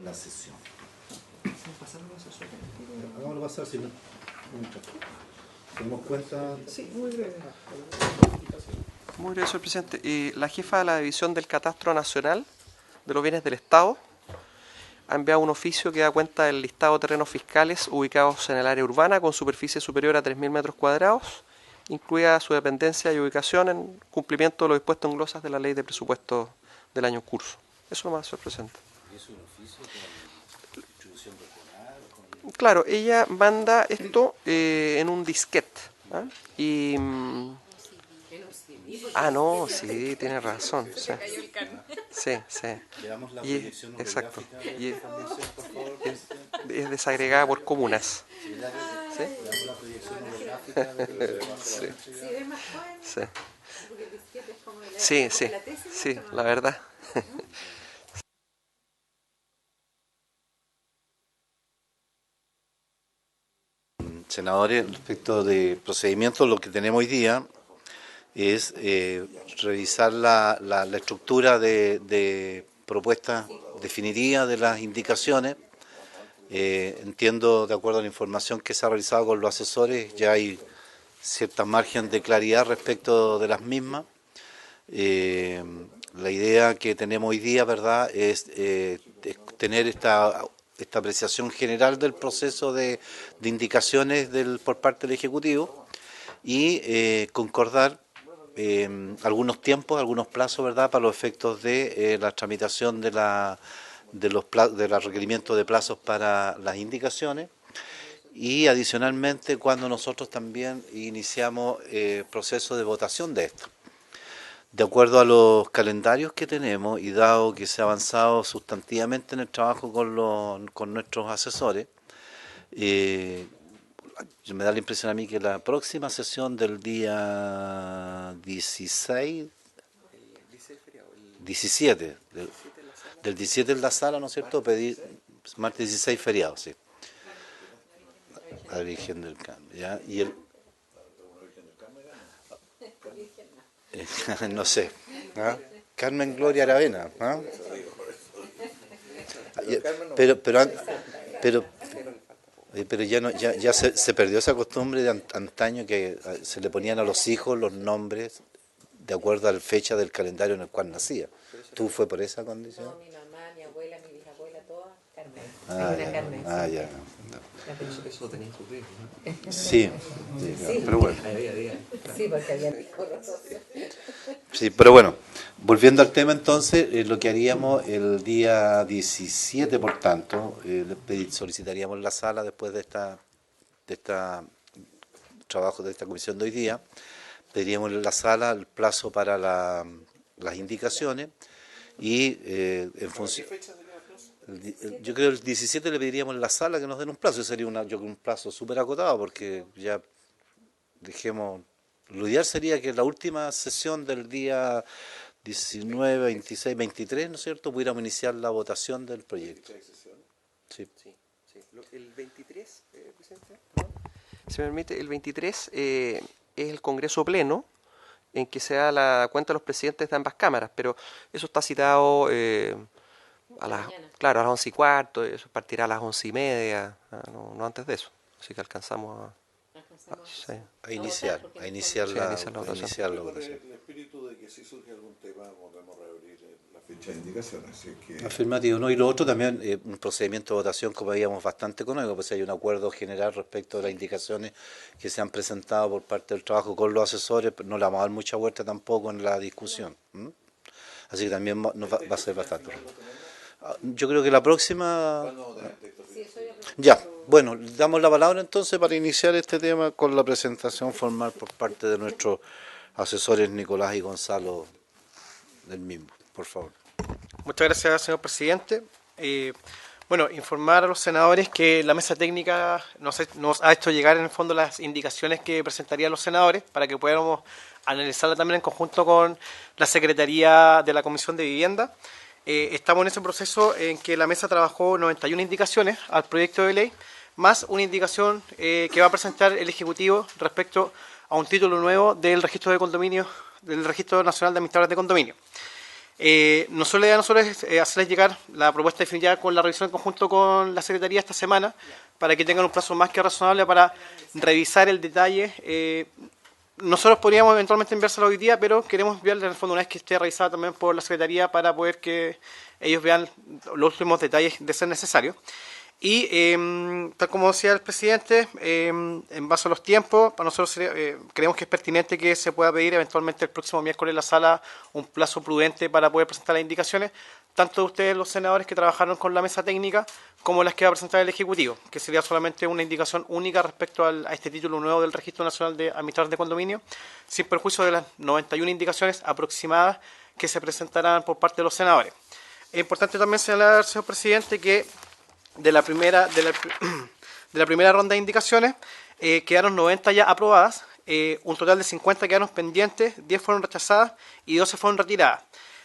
la sesión. Hagámoslo pasar, si no. ¿Tenemos cuenta? Sí, muy breve. Muy breve, señor presidente. La jefa de la División del Catastro Nacional de los Bienes del Estado ha enviado un oficio que da cuenta del listado de terrenos fiscales ubicados en el área urbana con superficie superior a 3.000 metros cuadrados, incluida su dependencia y ubicación en cumplimiento de lo dispuesto en glosas de la Ley de Presupuesto del año en curso. Eso nomás, señor presidente. ¿Es un oficio con distribución regional? Claro, ella manda esto en un disquete. ¿Ah? Y... no, sí, tiene razón. Sí, sí. Le damos la Y, proyección exacto. orográfica Y de la información, por favor. es desagregada por comunas. ¿Sí? Le damos la proyección orográfica de la información. Sí, la verdad. Senadores, respecto de procedimientos, lo que tenemos hoy día es revisar la estructura de propuesta definitiva de las indicaciones. Entiendo, de acuerdo a la información que se ha realizado con los asesores, ya hay cierta margen de claridad respecto de las mismas. La idea que tenemos hoy día, ¿verdad?, es tener esta apreciación general del proceso de indicaciones por parte del Ejecutivo y concordar algunos tiempos, algunos plazos, ¿verdad?, para los efectos de la tramitación de los requerimientos de plazos para las indicaciones. Y adicionalmente cuando nosotros también iniciamos proceso de votación de esto. De acuerdo a los calendarios que tenemos y dado que se ha avanzado sustantivamente en el trabajo con nuestros asesores, me da la impresión a mí que la próxima sesión del día 17, del 17 en la sala, ¿no es cierto? Pedir martes 16 feriado, sí. A la Virgen del Carmen, ¿ya? Y no sé, ¿ah? Carmen Gloria Aravena, ¿ah? Pero ya no, ya se perdió esa costumbre de antaño que se le ponían a los hijos los nombres de acuerdo a la fecha del calendario en el cual nacía. ¿Tú fue por esa condición? No, mi mamá, mi abuela, mi bisabuela, todas Carmen. Carmen. Ya. Eso tenía su riesgo, ¿no? Sí, pero bueno. Sí, porque había hijos. Sí, pero bueno, volviendo al tema entonces, lo que haríamos el día 17, por tanto, solicitaríamos la sala después de esta trabajo de esta comisión de hoy día, pediríamos en la sala el plazo para las indicaciones y en función... Yo creo que el 17 le pediríamos en la sala que nos den un plazo, y sería un plazo súper acotado, porque ya lo ideal sería que la última sesión del día 19, 26, 23, ¿no es cierto?, pudiéramos iniciar la votación del proyecto. Sí. El 23, presidente, si me permite, el 23 es el Congreso Pleno, en que se da la cuenta de los presidentes de ambas cámaras, pero eso está citado a las 11:15, eso partirá a las 11:30, no antes de eso, así que alcanzamos a iniciar la votación. El espíritu de que si surge algún tema podemos reabrir la fecha de indicaciones. Así que... Afirmativo, ¿no? Y lo otro también, un procedimiento de votación, como veíamos, bastante económico, pues hay un acuerdo general respecto de las indicaciones que se han presentado por parte del trabajo con los asesores, pero no le vamos a dar mucha vuelta tampoco en la discusión. Así que también va a ser bastante. Yo creo que la próxima... Ya, bueno, damos la palabra entonces para iniciar este tema con la presentación formal por parte de nuestros asesores Nicolás y Gonzalo del mismo, por favor. Muchas gracias, señor presidente. Informar a los senadores que la mesa técnica nos ha hecho llegar en el fondo las indicaciones que presentarían los senadores para que podamos analizarla también en conjunto con la Secretaría de la Comisión de Vivienda. Estamos en ese proceso en que la mesa trabajó 91 indicaciones al proyecto de ley, más una indicación que va a presentar el Ejecutivo respecto a un título nuevo del registro de condominios, del Registro Nacional de Administradores de Condominio. la idea de nosotros es hacerles llegar la propuesta definitiva con la revisión en conjunto con la Secretaría esta semana, para que tengan un plazo más que razonable para revisar el detalle. Nosotros podríamos eventualmente enviárselo hoy día, pero queremos enviarle en el fondo una vez que esté revisada también por la Secretaría para poder que ellos vean los últimos detalles de ser necesario. Y tal como decía el presidente, en base a los tiempos, para nosotros creemos que es pertinente que se pueda pedir eventualmente el próximo miércoles en la sala un plazo prudente para poder presentar las indicaciones, tanto de ustedes los senadores que trabajaron con la mesa técnica, como las que va a presentar el Ejecutivo, que sería solamente una indicación única respecto a este título nuevo del Registro Nacional de Administradores de Condominio, sin perjuicio de las 91 indicaciones aproximadas que se presentarán por parte de los senadores. Es importante también señalar, señor presidente, que de la primera ronda de indicaciones quedaron 90 ya aprobadas, un total de 50 quedaron pendientes, 10 fueron rechazadas y 12 fueron retiradas.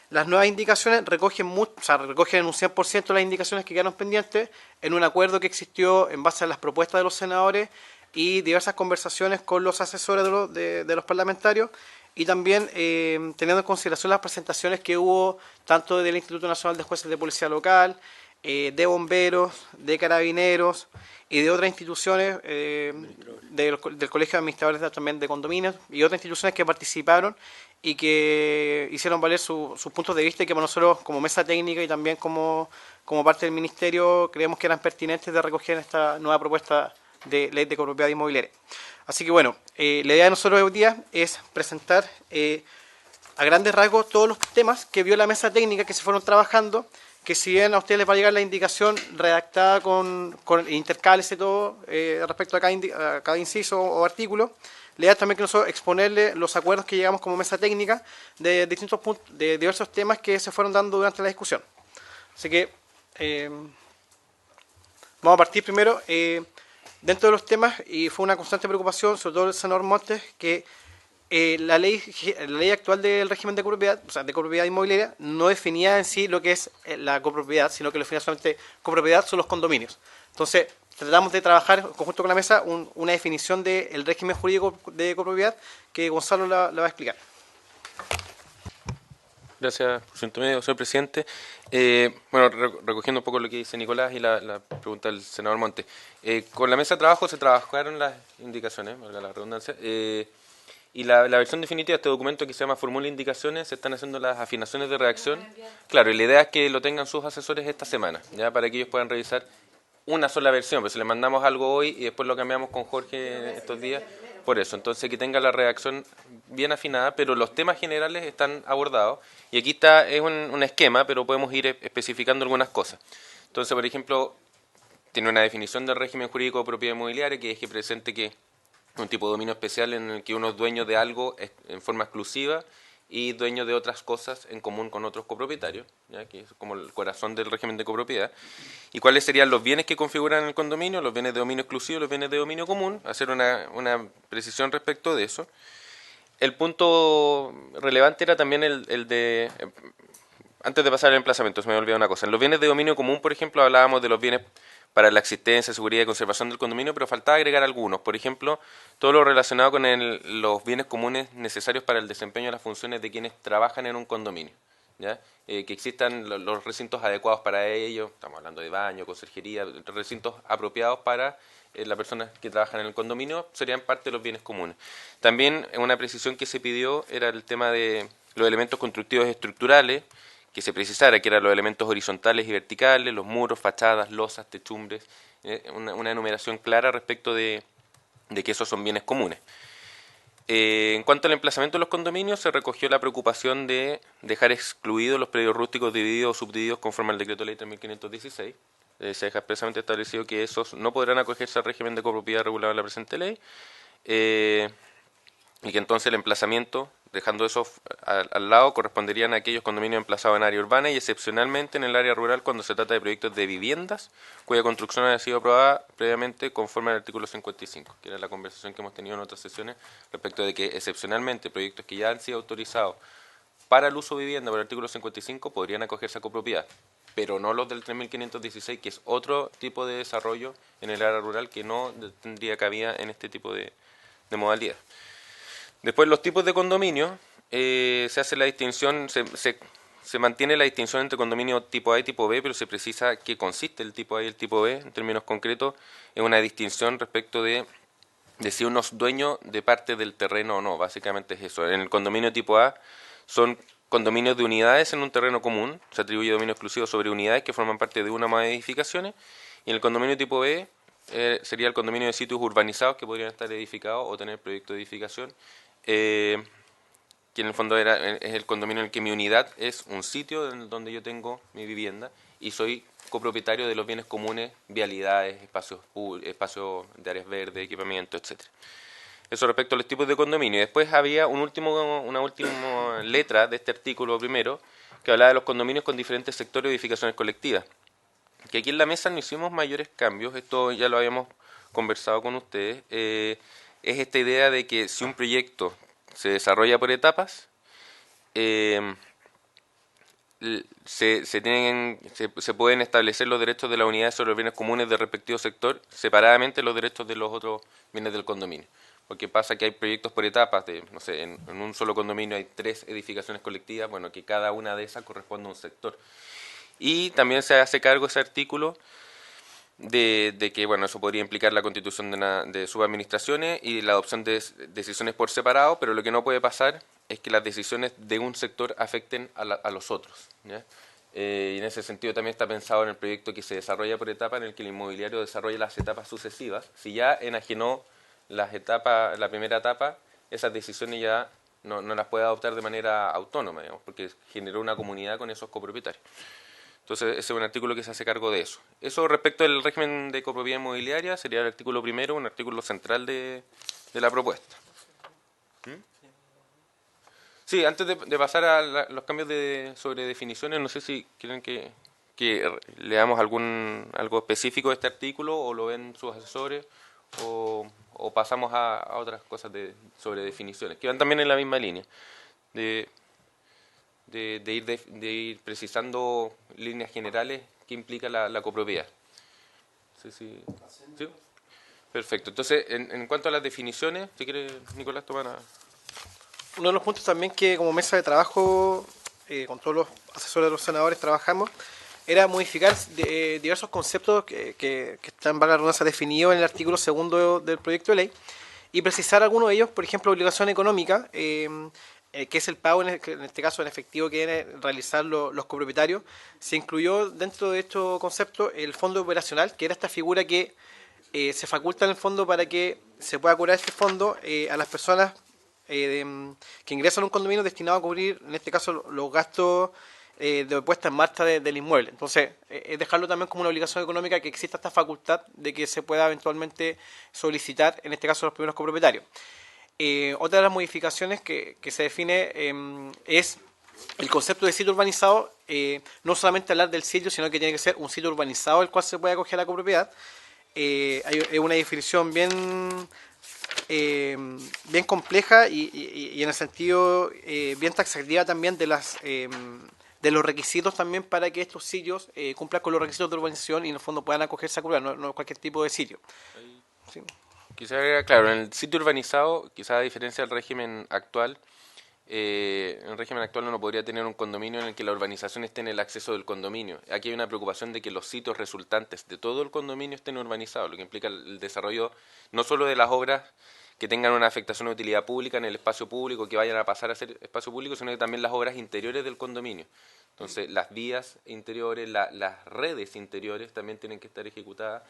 Las nuevas indicaciones recogen en un 100% las indicaciones que quedaron pendientes en un acuerdo que existió en base a las propuestas de los senadores y diversas conversaciones con los asesores de los parlamentarios, y también teniendo en consideración las presentaciones que hubo tanto del Instituto Nacional de Jueces de Policía Local, de bomberos, de carabineros y de otras instituciones, del Colegio de Administradores también de Condominios y otras instituciones que participaron y que hicieron valer sus puntos de vista, y que para nosotros como mesa técnica y también como parte del Ministerio creemos que eran pertinentes de recoger en esta nueva propuesta de ley de copropiedad inmobiliaria. Así que bueno, la idea de nosotros hoy día es presentar a grandes rasgos todos los temas que vio la mesa técnica que se fueron trabajando, que si bien a ustedes les va a llegar la indicación redactada con intercales y todo respecto a cada inciso o artículo, la idea es también que nosotros exponerle los acuerdos que llegamos como mesa técnica de distintos puntos, de diversos temas que se fueron dando durante la discusión. Así que vamos a partir primero dentro de los temas, y fue una constante preocupación, sobre todo el senador Montes, que la ley actual del régimen de copropiedad, o sea, de copropiedad inmobiliaria, no definía en sí lo que es la copropiedad, sino que lo definía solamente copropiedad son los condominios. Entonces, tratamos de trabajar en conjunto con la mesa una definición del régimen jurídico de copropiedad que Gonzalo la va a explicar. Gracias por su intermedio, señor presidente. Recogiendo un poco lo que dice Nicolás y la pregunta del senador Montes. Con la mesa de trabajo se trabajaron las indicaciones, valga la redundancia, y la versión definitiva de este documento, que se llama Fórmula de Indicaciones, se están haciendo las afinaciones de redacción. Claro, y la idea es que lo tengan sus asesores esta semana, ya para que ellos puedan revisar una sola versión, pues si le mandamos algo hoy y después lo cambiamos con Jorge estos días, por eso. Entonces que tenga la redacción bien afinada, pero los temas generales están abordados, y aquí es un esquema, pero podemos ir especificando algunas cosas. Entonces, por ejemplo, tiene una definición del régimen jurídico de propiedad inmobiliaria, que es que presente que un tipo de dominio especial en el que uno es dueño de algo en forma exclusiva y dueño de otras cosas en común con otros copropietarios, ¿ya? Que es como el corazón del régimen de copropiedad. ¿Y cuáles serían los bienes que configuran el condominio? Los bienes de dominio exclusivo, los bienes de dominio común, hacer una precisión respecto de eso. El punto relevante era también el de... Antes de pasar al emplazamiento, se me había olvidado una cosa. En los bienes de dominio común, por ejemplo, hablábamos de los bienes para la existencia, seguridad y conservación del condominio, pero faltaba agregar algunos. Por ejemplo, todo lo relacionado con los bienes comunes necesarios para el desempeño de las funciones de quienes trabajan en un condominio, ¿ya? Que existan los recintos adecuados para ello, estamos hablando de baño, conserjería, recintos apropiados para las personas que trabajan en el condominio, serían parte de los bienes comunes. También una precisión que se pidió era el tema de los elementos constructivos estructurales, que se precisara que eran los elementos horizontales y verticales, los muros, fachadas, losas, techumbres, una enumeración clara respecto de que esos son bienes comunes. En cuanto al emplazamiento de los condominios, se recogió la preocupación de dejar excluidos los predios rústicos divididos o subdivididos conforme al decreto ley 3516. Se deja expresamente establecido que esos no podrán acogerse al régimen de copropiedad regulado en la presente ley, y que entonces el emplazamiento, dejando eso al lado, corresponderían a aquellos condominios emplazados en área urbana y excepcionalmente en el área rural cuando se trata de proyectos de viviendas cuya construcción haya sido aprobada previamente conforme al artículo 55, que era la conversación que hemos tenido en otras sesiones respecto de que excepcionalmente proyectos que ya han sido autorizados para el uso de vivienda por el artículo 55 podrían acogerse a copropiedad, pero no los del 3516, que es otro tipo de desarrollo en el área rural que no tendría cabida en este tipo de modalidad. Después, los tipos de condominio, se hace la distinción, se se mantiene la distinción entre condominio tipo A y tipo B, pero se precisa qué consiste el tipo A y el tipo B. En términos concretos, es una distinción respecto de si uno es dueño de parte del terreno o no. Básicamente es eso. En el condominio tipo A son condominios de unidades en un terreno común, se atribuye dominio exclusivo sobre unidades que forman parte de una o más edificaciones, y en el condominio tipo B sería el condominio de sitios urbanizados que podrían estar edificados o tener proyecto de edificación, que en el fondo es el condominio en el que mi unidad es un sitio en donde yo tengo mi vivienda y soy copropietario de los bienes comunes, vialidades, espacios de áreas verdes, equipamiento, etcétera. Eso respecto a los tipos de condominio. Después había una última letra de este artículo primero que hablaba de los condominios con diferentes sectores de edificaciones colectivas. Que aquí en la mesa no hicimos mayores cambios, esto ya lo habíamos conversado con ustedes. Es esta idea de que si un proyecto se desarrolla por etapas, se pueden establecer los derechos de las unidades sobre los bienes comunes del respectivo sector separadamente los derechos de los otros bienes del condominio. Porque pasa que hay proyectos por etapas, no sé, en un solo condominio hay 3 edificaciones colectivas, bueno, que cada una de esas corresponde a un sector. Y también se hace cargo ese artículo de que, bueno, eso podría implicar la constitución de subadministraciones y la adopción de decisiones por separado, pero lo que no puede pasar es que las decisiones de un sector afecten a los otros, ¿ya? Y en ese sentido también está pensado en el proyecto que se desarrolla por etapa, en el que el inmobiliario desarrolla las etapas sucesivas. Si ya enajenó la primera etapa, esas decisiones ya no las puede adoptar de manera autónoma, digamos, porque generó una comunidad con esos copropietarios. Entonces, ese es un artículo que se hace cargo de eso. Eso respecto al régimen de copropiedad inmobiliaria sería el artículo primero, un artículo central de la propuesta. Sí, antes de pasar a los cambios sobre definiciones, no sé si quieren que leamos algo específico de este artículo o lo ven sus asesores o pasamos a otras cosas sobre definiciones, que van también en la misma línea, de ir precisando líneas generales que implica la copropiedad. ¿Sí? Perfecto. Entonces, en cuanto a las definiciones, si quiere, Nicolás, tomar Uno de los puntos también que como mesa de trabajo, con todos los asesores de los senadores trabajamos, era modificar diversos conceptos que están, valga la redundancia, definidos en el artículo 2 del proyecto de ley y precisar algunos de ellos, por ejemplo, obligación económica, que es el pago, en este caso en efectivo que deben realizar los copropietarios. Se incluyó dentro de estos conceptos el fondo operacional, que era esta figura que se faculta en el fondo para que se pueda cobrar este fondo a las personas que ingresan a un condominio destinado a cubrir, en este caso, los gastos de puesta en marcha del inmueble. Entonces, es dejarlo también como una obligación económica, que exista esta facultad de que se pueda eventualmente solicitar, en este caso, los primeros copropietarios. Otra de las modificaciones que se define es el concepto de sitio urbanizado, no solamente hablar del sitio, sino que tiene que ser un sitio urbanizado el cual se puede acoger a la copropiedad. Hay una definición bien compleja y en el sentido bien taxativa también de los requisitos también para que estos sitios cumplan con los requisitos de urbanización y en el fondo puedan acogerse a copropiedad, no cualquier tipo de sitio. Sí. Quizá, claro, en el sitio urbanizado, quizá a diferencia del régimen actual, en el régimen actual uno podría tener un condominio en el que la urbanización esté en el acceso del condominio. Aquí hay una preocupación de que los sitios resultantes de todo el condominio estén urbanizados, lo que implica el desarrollo no solo de las obras que tengan una afectación de utilidad pública en el espacio público, que vayan a pasar a ser espacio público, sino que también las obras interiores del condominio. Entonces, las vías interiores, las redes interiores también tienen que estar ejecutadas.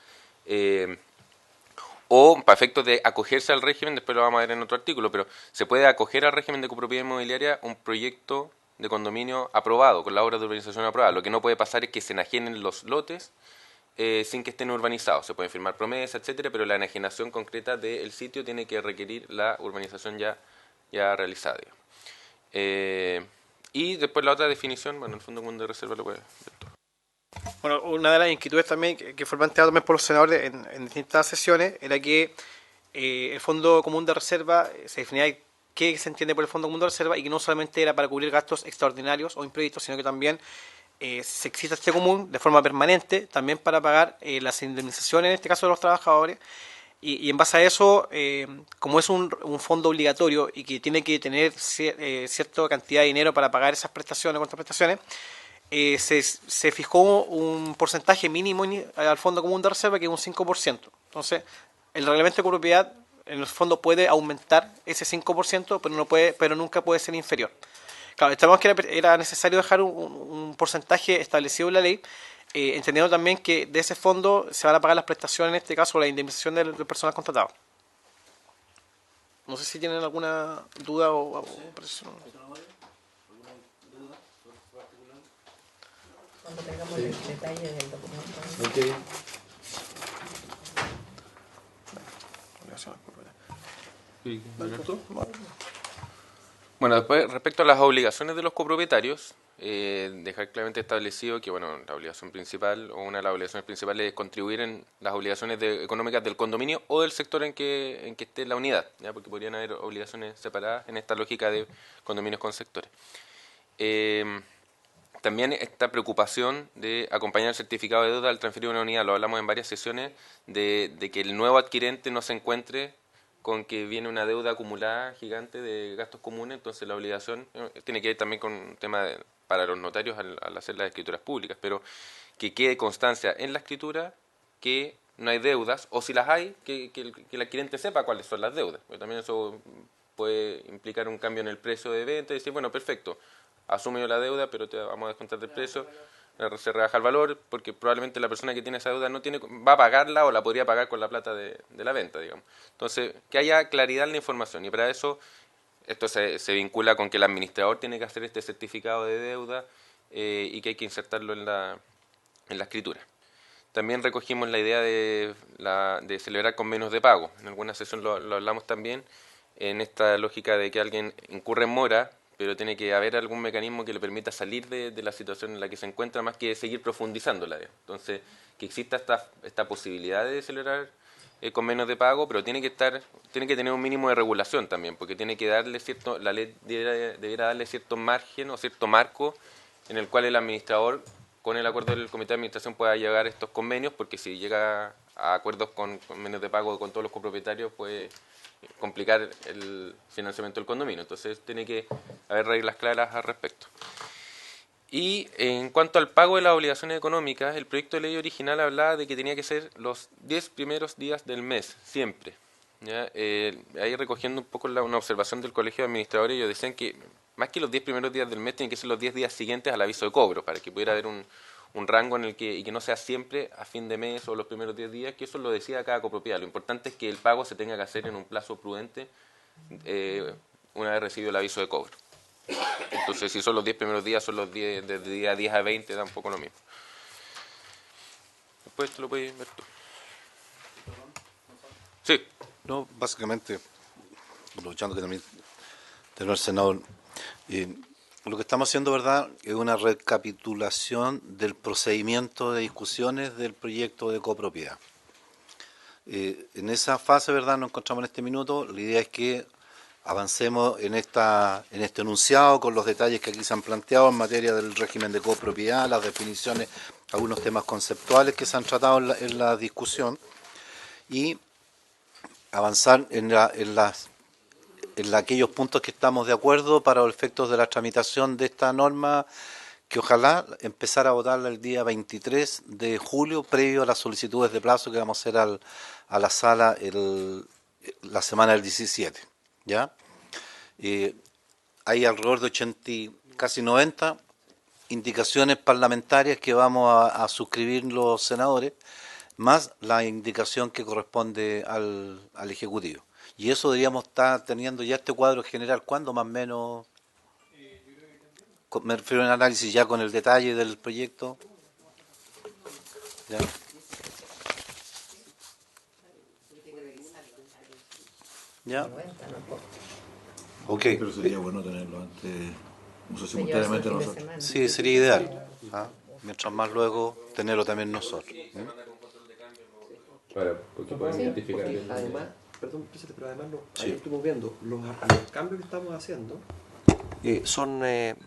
O para efectos de acogerse al régimen, después lo vamos a ver en otro artículo, pero se puede acoger al régimen de copropiedad inmobiliaria un proyecto de condominio aprobado, con la obra de urbanización aprobada. Lo que no puede pasar es que se enajenen los lotes sin que estén urbanizados. Se pueden firmar promesas, etcétera, pero la enajenación concreta del sitio tiene que requerir la urbanización ya realizada. Y después la otra definición, bueno, en el fondo común de reserva lo puede ver todo. Bueno, una de las inquietudes también que fue planteada también por los senadores en distintas sesiones era que el Fondo Común de Reserva se definía qué se entiende por el Fondo Común de Reserva y que no solamente era para cubrir gastos extraordinarios o imprevistos, sino que también se existe este común de forma permanente también para pagar las indemnizaciones, en este caso de los trabajadores, Y en base a eso, como es un fondo obligatorio y que tiene que tener cierta cantidad de dinero para pagar esas prestaciones, contraprestaciones, se fijó un porcentaje mínimo al Fondo Común de Reserva, que es un 5%. Entonces, el reglamento de copropiedad, en el fondo, puede aumentar ese 5%, pero nunca puede ser inferior. Claro, estábamos que era necesario dejar un porcentaje establecido en la ley, entendiendo también que de ese fondo se van a pagar las prestaciones, en este caso la indemnización del personal contratado. No sé si tienen alguna duda o precisión. Cuando tengamos el detalle del documento. Ok. Bueno, después, respecto a las obligaciones de los copropietarios, dejar claramente establecido que, bueno, la obligación principal o una de las obligaciones principales es contribuir en las obligaciones económicas del condominio o del sector en que esté la unidad, ¿ya? Porque podrían haber obligaciones separadas en esta lógica de condominios con sectores. También esta preocupación de acompañar el certificado de deuda al transferir una unidad, lo hablamos en varias sesiones, de que el nuevo adquirente no se encuentre con que viene una deuda acumulada gigante de gastos comunes, entonces la obligación tiene que ver también con un tema para los notarios al hacer las escrituras públicas, pero que quede constancia en la escritura que no hay deudas, o si las hay, que el adquirente sepa cuáles son las deudas, porque también eso puede implicar un cambio en el precio de venta y decir, bueno, perfecto, asumo yo la deuda, pero te vamos a descontar del precio, se rebaja el valor, porque probablemente la persona que tiene esa deuda va a pagarla o la podría pagar con la plata de la venta, digamos. Entonces, que haya claridad en la información, y para eso esto se vincula con que el administrador tiene que hacer este certificado de deuda y que hay que insertarlo en la escritura. También recogimos la idea de celebrar convenios de pago. En alguna sesión lo hablamos también, en esta lógica de que alguien incurre en mora, pero tiene que haber algún mecanismo que le permita salir de la situación en la que se encuentra, más que seguir profundizándola. Entonces, que exista esta posibilidad de celebrar convenios de pago, pero tiene que tener un mínimo de regulación también, porque tiene que darle la ley debiera darle cierto margen o cierto marco en el cual el administrador, con el acuerdo del comité de administración, pueda llegar a estos convenios, porque si llega a acuerdos con convenios de pago con todos los copropietarios, puede complicar el financiamiento del condominio. Entonces tiene que haber reglas claras al respecto. Y en cuanto al pago de las obligaciones económicas, el proyecto de ley original hablaba de que tenía que ser los 10 primeros días del mes, siempre, ¿ya? Ahí recogiendo un poco una observación del Colegio de Administradores, ellos decían que más que los 10 primeros días del mes, tienen que ser los 10 días siguientes al aviso de cobro, para que pudiera haber un rango en el y que no sea siempre a fin de mes o los primeros 10 días, que eso lo decía cada copropiedad. Lo importante es que el pago se tenga que hacer en un plazo prudente una vez recibido el aviso de cobro. Entonces, si son los 10 primeros días, son los 10, desde día 10 a 20, da un poco lo mismo. Después te lo puedes ver tú. Sí. No, básicamente, aprovechando que también tenemos el senador, lo que estamos haciendo, ¿verdad?, es una recapitulación del procedimiento de discusiones del proyecto de copropiedad. En esa fase, ¿verdad?, nos encontramos en este minuto. La idea es que avancemos en este enunciado con los detalles que aquí se han planteado en materia del régimen de copropiedad, las definiciones, algunos temas conceptuales que se han tratado en la discusión, y avanzar en aquellos puntos que estamos de acuerdo para los efectos de la tramitación de esta norma, que ojalá empezara a votarla el día 23 de julio, previo a las solicitudes de plazo que vamos a hacer a la sala la semana del 17. ¿Ya? Hay alrededor de 80, casi 90 indicaciones parlamentarias que vamos a suscribir los senadores, más la indicación que corresponde al Ejecutivo. Y eso deberíamos estar teniendo ya este cuadro general, ¿cuándo más o menos? Me refiero a un análisis ya con el detalle del proyecto. ¿Ya? ¿Ya? Ok. Pero sería bueno tenerlo antes, no sé, simultáneamente nosotros. Sí, sería ideal. Mientras más luego tenerlo también nosotros. Porque pueden identificar. Además, perdón, presidente, pero además Sí. ahí estuvimos viendo los cambios que estamos haciendo. Son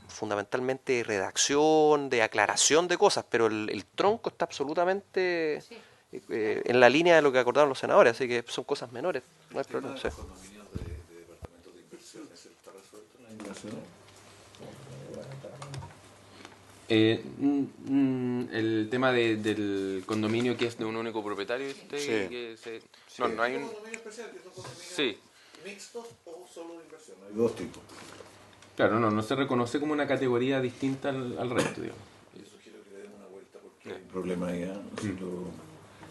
fundamentalmente redacción, de aclaración de cosas, pero el tronco está absolutamente en la línea de lo que acordaron los senadores, así que son cosas menores, no hay problema. Sí. ¿Los condominios de departamentos de inversiones está resuelto en las indicaciones? El tema del condominio que es de un único propietario, usted, Sí. no hay un... ¿Condominios especiales que son condominios Sí, mixtos o solo de inversión? Hay dos tipos. claro, no se reconoce como una categoría distinta al resto, digamos. Yo sugiero que le den una vuelta porque hay un problema ahí.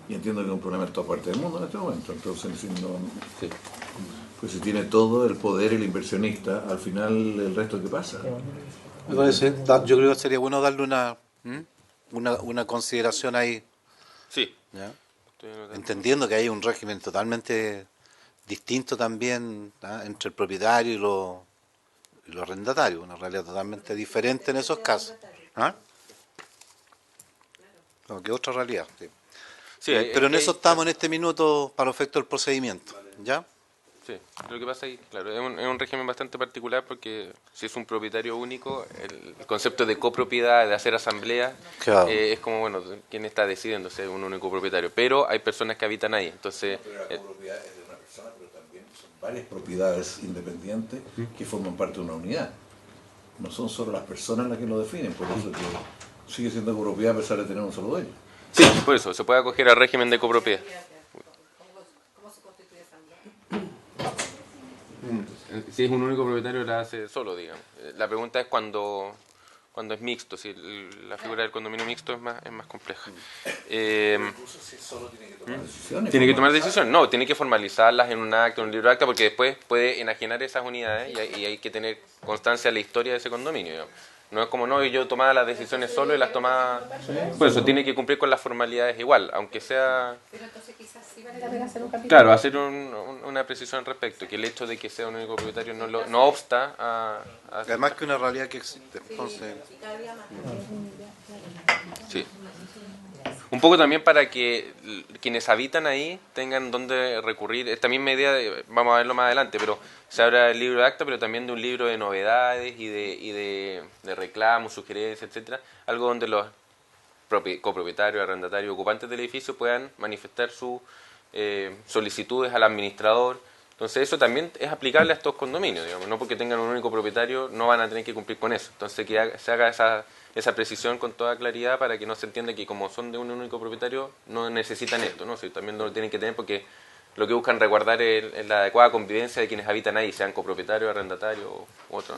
Y entiendo que es un problema en toda parte del mundo en este momento. Entonces, si no, Sí. pues si tiene todo el poder el inversionista, al final el resto ¿qué pasa? Me parece, yo creo que sería bueno darle una consideración ahí, Sí. ¿ya? Estoy anotando. Entendiendo que hay un régimen totalmente distinto también, ¿ah?, entre el propietario y los arrendatarios, una realidad totalmente diferente en esos casos. ¿Ah? Como que otra realidad. Sí. Sí, Pero en eso estamos en este minuto para efecto del procedimiento. ¿Ya? Sí, lo que pasa es que, claro, es un régimen bastante particular porque si es un propietario único, el concepto de copropiedad, de hacer asamblea, Claro. es como, bueno, quién está decidiendo ser un único propietario. Pero hay personas que habitan ahí, entonces... Pero la copropiedad es de una persona, pero también son varias propiedades independientes que forman parte de una unidad. No son solo las personas las que lo definen, por eso que sigue siendo copropiedad a pesar de tener un solo dueño. Sí, por eso, se puede acoger al régimen de copropiedad. ¿Cómo se constituye asamblea? Si es un único propietario, la hace solo, digamos. La pregunta es cuando es mixto, si la figura del condominio mixto es más compleja. Incluso si solo tiene que tomar decisiones. Tiene que tomar decisiones, no, tiene que formalizarlas en un acta, en un libro de acta, porque después puede enajenar esas unidades y hay que tener constancia de la historia de ese condominio, digamos. No es como, no, yo tomaba las decisiones solo y las tomaba... Por eso tiene que cumplir con las formalidades igual, aunque sea... Pero entonces quizás sí vale la pena hacer un capítulo. Claro, hacer una precisión al respecto, que el hecho de que sea un único propietario no obsta a Además que una realidad que existe. Entonces, Y cada día más. Sí. Un poco también para que quienes habitan ahí tengan donde recurrir. Es también medida, vamos a verlo más adelante, pero se habla del libro de acta, pero también de un libro de novedades y de reclamos, sugerencias, etcétera. Algo donde los copropietarios, arrendatarios, ocupantes del edificio puedan manifestar sus solicitudes al administrador. Entonces eso también es aplicable a estos condominios, digamos, no porque tengan un único propietario no van a tener que cumplir con eso. Entonces que se haga esa precisión con toda claridad para que no se entienda que como son de un único propietario no necesitan esto, ¿no? Sí, también lo tienen que tener porque lo que buscan resguardar es la adecuada convivencia de quienes habitan ahí, sean copropietarios, arrendatarios u otra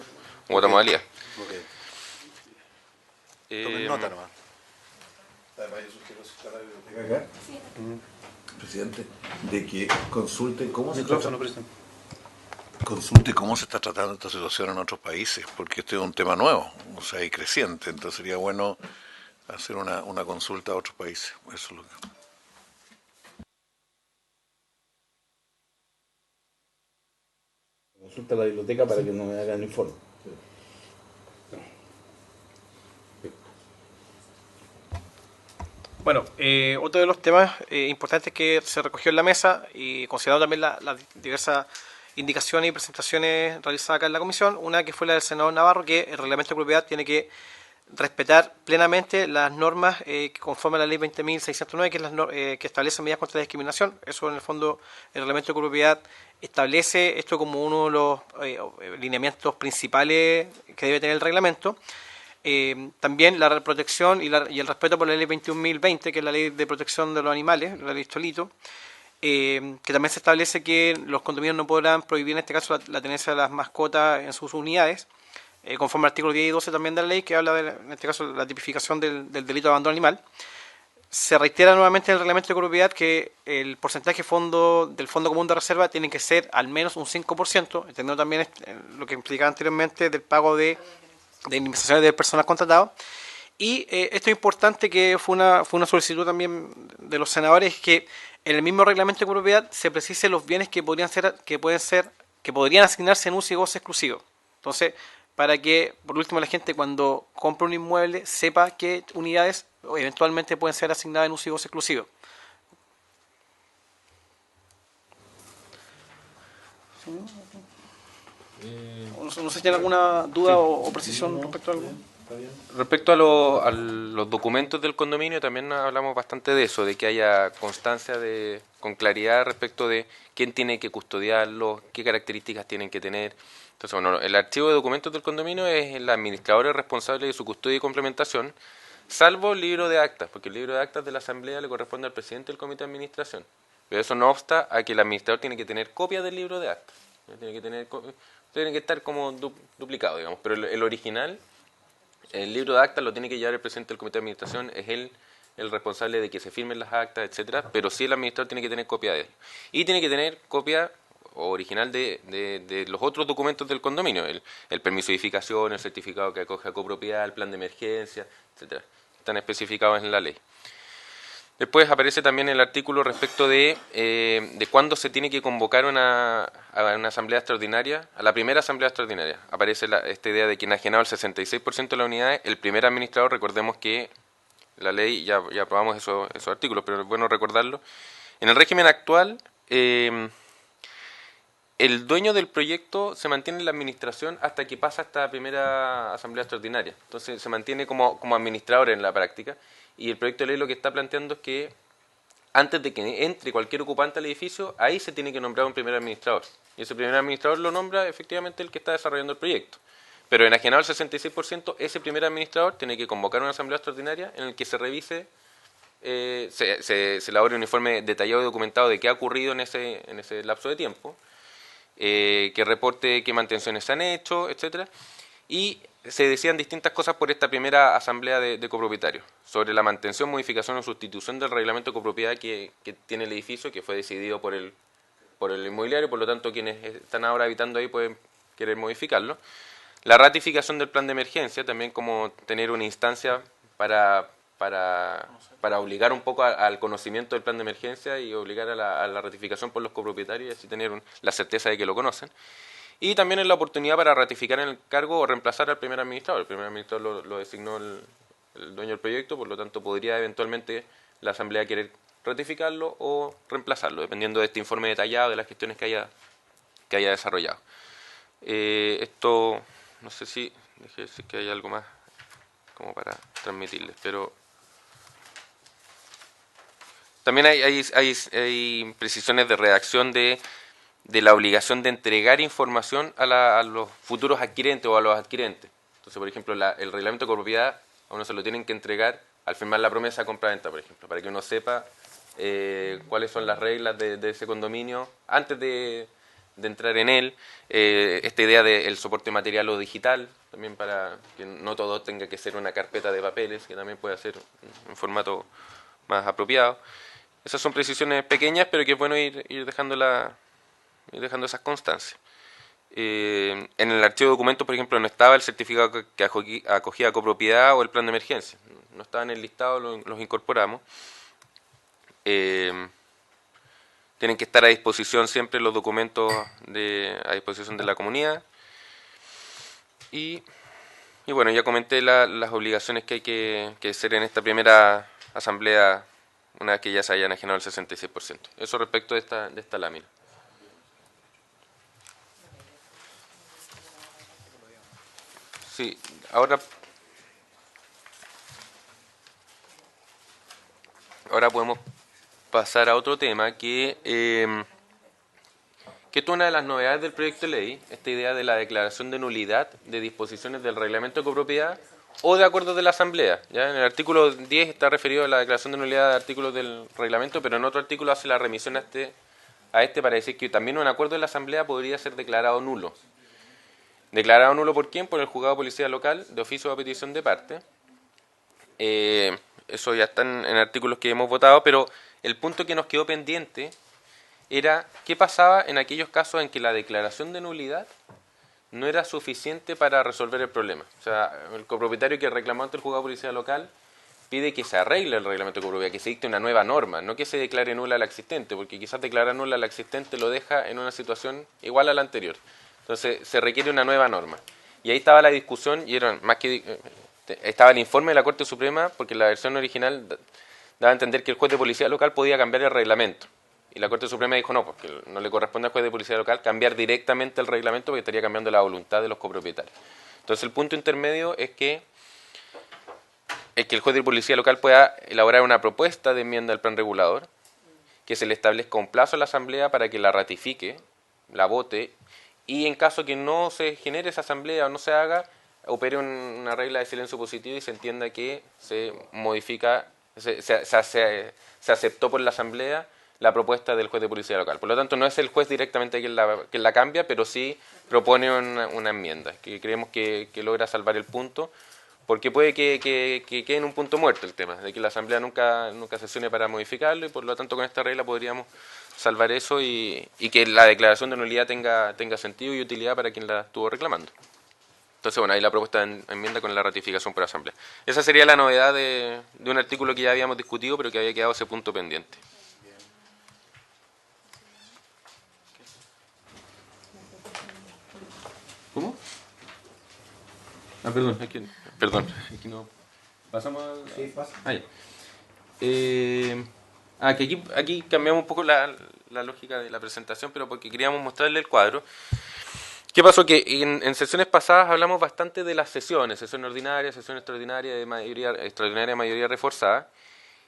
modalidad. tomen nota nomás. Además, yo sugiero si está la biblioteca acá, presidente, de que consulte cómo se está tratando esta situación en otros países, porque este es un tema nuevo, o sea, y creciente, entonces sería bueno hacer una consulta a otros países. Eso es lo que... Consulta a la biblioteca para que no me hagan informe. Bueno, otro de los temas importantes que se recogió en la mesa y considerando también las diversas indicaciones y presentaciones realizadas acá en la comisión, una que fue la del senador Navarro, que el reglamento de propiedad tiene que respetar plenamente las normas que conforman la ley 20.609, que es que establece medidas contra la discriminación. Eso en el fondo el reglamento de propiedad establece esto como uno de los lineamientos principales que debe tener el reglamento. También la protección y el respeto por la ley 21.020, que es la ley de protección de los animales, la ley Cholito, que también se establece que los condominios no podrán prohibir en este caso la tenencia de las mascotas en sus unidades, conforme al artículo 10 y 12 también de la ley, que habla de, en este caso, la tipificación del delito de abandono animal. Se reitera nuevamente en el reglamento de propiedad que el porcentaje del Fondo Común de Reserva tiene que ser al menos un 5%, entendiendo también lo que implicaba anteriormente del pago de indemnizaciones de personas contratadas. Y esto es importante, que fue una solicitud también de los senadores, que en el mismo reglamento de propiedad se precise los bienes que podrían asignarse en uso y goce exclusivo. Entonces, para que, por último, la gente cuando compra un inmueble sepa qué unidades eventualmente pueden ser asignadas en uso y goce exclusivo. No sé si tienen alguna duda o precisión respecto a algo. Respecto a los documentos del condominio, también hablamos bastante de eso, de que haya constancia con claridad respecto de quién tiene que custodiarlos, qué características tienen que tener. Entonces, bueno, el archivo de documentos del condominio es el administrador responsable de su custodia y complementación, salvo el libro de actas, porque el libro de actas de la Asamblea le corresponde al presidente del comité de administración. Pero eso no obsta a que el administrador tiene que tener copia del libro de actas. Tiene que estar como duplicado, digamos, pero el original, el libro de actas lo tiene que llevar el presidente del comité de administración, es él el responsable de que se firmen las actas, etcétera, pero sí el administrador tiene que tener copia de él. Y tiene que tener copia original de los otros documentos del condominio, el permiso de edificación, el certificado que acoge a copropiedad, el plan de emergencia, etcétera. Están especificados en la ley. Después aparece también el artículo respecto de cuándo se tiene que convocar a una asamblea extraordinaria, a la primera asamblea extraordinaria. Aparece esta idea de que enajenado el 66% de las unidades, el primer administrador, recordemos que la ley, ya aprobamos esos artículos, pero es bueno recordarlo. En el régimen actual, el dueño del proyecto se mantiene en la administración hasta que pasa esta primera asamblea extraordinaria. Entonces se mantiene como administrador en la práctica. Y el proyecto de ley lo que está planteando es que antes de que entre cualquier ocupante al edificio, ahí se tiene que nombrar un primer administrador. Y ese primer administrador lo nombra efectivamente el que está desarrollando el proyecto. Pero enajenado el 66%, ese primer administrador tiene que convocar una asamblea extraordinaria en el que se revise, se elabore un informe detallado y documentado de qué ha ocurrido en ese lapso de tiempo, que reporte qué mantenciones se han hecho, etcétera. Y se decían distintas cosas por esta primera asamblea de copropietarios, sobre la mantención, modificación o sustitución del reglamento de copropiedad que tiene el edificio, que fue decidido por el inmobiliario, por lo tanto quienes están ahora habitando ahí pueden querer modificarlo. La ratificación del plan de emergencia, también como tener una instancia para obligar un poco al conocimiento del plan de emergencia y obligar a la ratificación por los copropietarios y así tener la certeza de que lo conocen. Y también es la oportunidad para ratificar en el cargo o reemplazar al primer administrador. El primer administrador lo designó el dueño del proyecto, por lo tanto podría eventualmente la Asamblea querer ratificarlo o reemplazarlo, dependiendo de este informe detallado de las gestiones que haya desarrollado. Esto, no sé si que hay algo más como para transmitirles, pero también hay precisiones de redacción de la obligación de entregar información a los futuros adquirentes o a los adquirentes. Entonces, por ejemplo, el reglamento de copropiedad a uno se lo tienen que entregar al firmar la promesa de compra-venta, por ejemplo, para que uno sepa cuáles son las reglas de ese condominio antes de entrar en él. Esta idea del soporte material o digital, también para que no todo tenga que ser una carpeta de papeles, que también puede ser en formato más apropiado. Esas son precisiones pequeñas, pero que es bueno ir dejando esas constancias. En el archivo de documentos, por ejemplo, no estaba el certificado que acogía a copropiedad o el plan de emergencia. No estaba en el listado, los incorporamos. Tienen que estar a disposición siempre los documentos a disposición de la comunidad. Y bueno, ya comenté las obligaciones que hay que hacer en esta primera asamblea una vez que ya se hayan enajenado el 66%. Eso respecto de esta lámina. Sí, ahora podemos pasar a otro tema que es una de las novedades del proyecto de ley, esta idea de la declaración de nulidad de disposiciones del reglamento de copropiedad o de acuerdos de la Asamblea. ¿Ya? En el artículo 10 está referido a la declaración de nulidad de artículos del reglamento, pero en otro artículo hace la remisión a este para decir que también un acuerdo de la Asamblea podría ser declarado nulo. ¿Declarado nulo por quién? Por el juzgado de policía local, de oficio o a petición de parte. Eso ya está en artículos que hemos votado, pero el punto que nos quedó pendiente era qué pasaba en aquellos casos en que la declaración de nulidad no era suficiente para resolver el problema. O sea, el copropietario que reclamó ante el juzgado de policía local pide que se arregle el reglamento de copropiedad, que se dicte una nueva norma, no que se declare nula la existente, porque quizás declarar nula la existente lo deja en una situación igual a la anterior. Entonces se requiere una nueva norma. Y ahí estaba la discusión, y estaba el informe de la Corte Suprema, porque la versión original daba a entender que el juez de policía local podía cambiar el reglamento. Y la Corte Suprema dijo no, porque no le corresponde al juez de policía local cambiar directamente el reglamento porque estaría cambiando la voluntad de los copropietarios. Entonces el punto intermedio es que es que el juez de policía local pueda elaborar una propuesta de enmienda al plan regulador, que se le establezca un plazo a la asamblea para que la ratifique, la vote, y en caso que no se genere esa asamblea o no se haga, opere una regla de silencio positivo y se entienda que se modifica, se aceptó por la asamblea la propuesta del juez de policía local. Por lo tanto, no es el juez directamente quien la cambia, pero sí propone una enmienda, que creemos que logra salvar el punto, porque puede que quede en un punto muerto el tema, de que la asamblea nunca sesione para modificarlo, y por lo tanto con esta regla podríamos salvar eso y que la declaración de nulidad tenga sentido y utilidad para quien la estuvo reclamando. Entonces, bueno, ahí la propuesta de enmienda con la ratificación por asamblea. Esa sería la novedad de un artículo que ya habíamos discutido, pero que había quedado ese punto pendiente. ¿Cómo? Perdón, aquí no. ¿Pasamos a...? Sí, pasa. Que aquí cambiamos un poco la lógica de la presentación, pero porque queríamos mostrarle el cuadro. ¿Qué pasó? Que en sesiones pasadas hablamos bastante de las sesiones, sesión ordinaria, sesión extraordinaria, de mayoría extraordinaria, mayoría reforzada,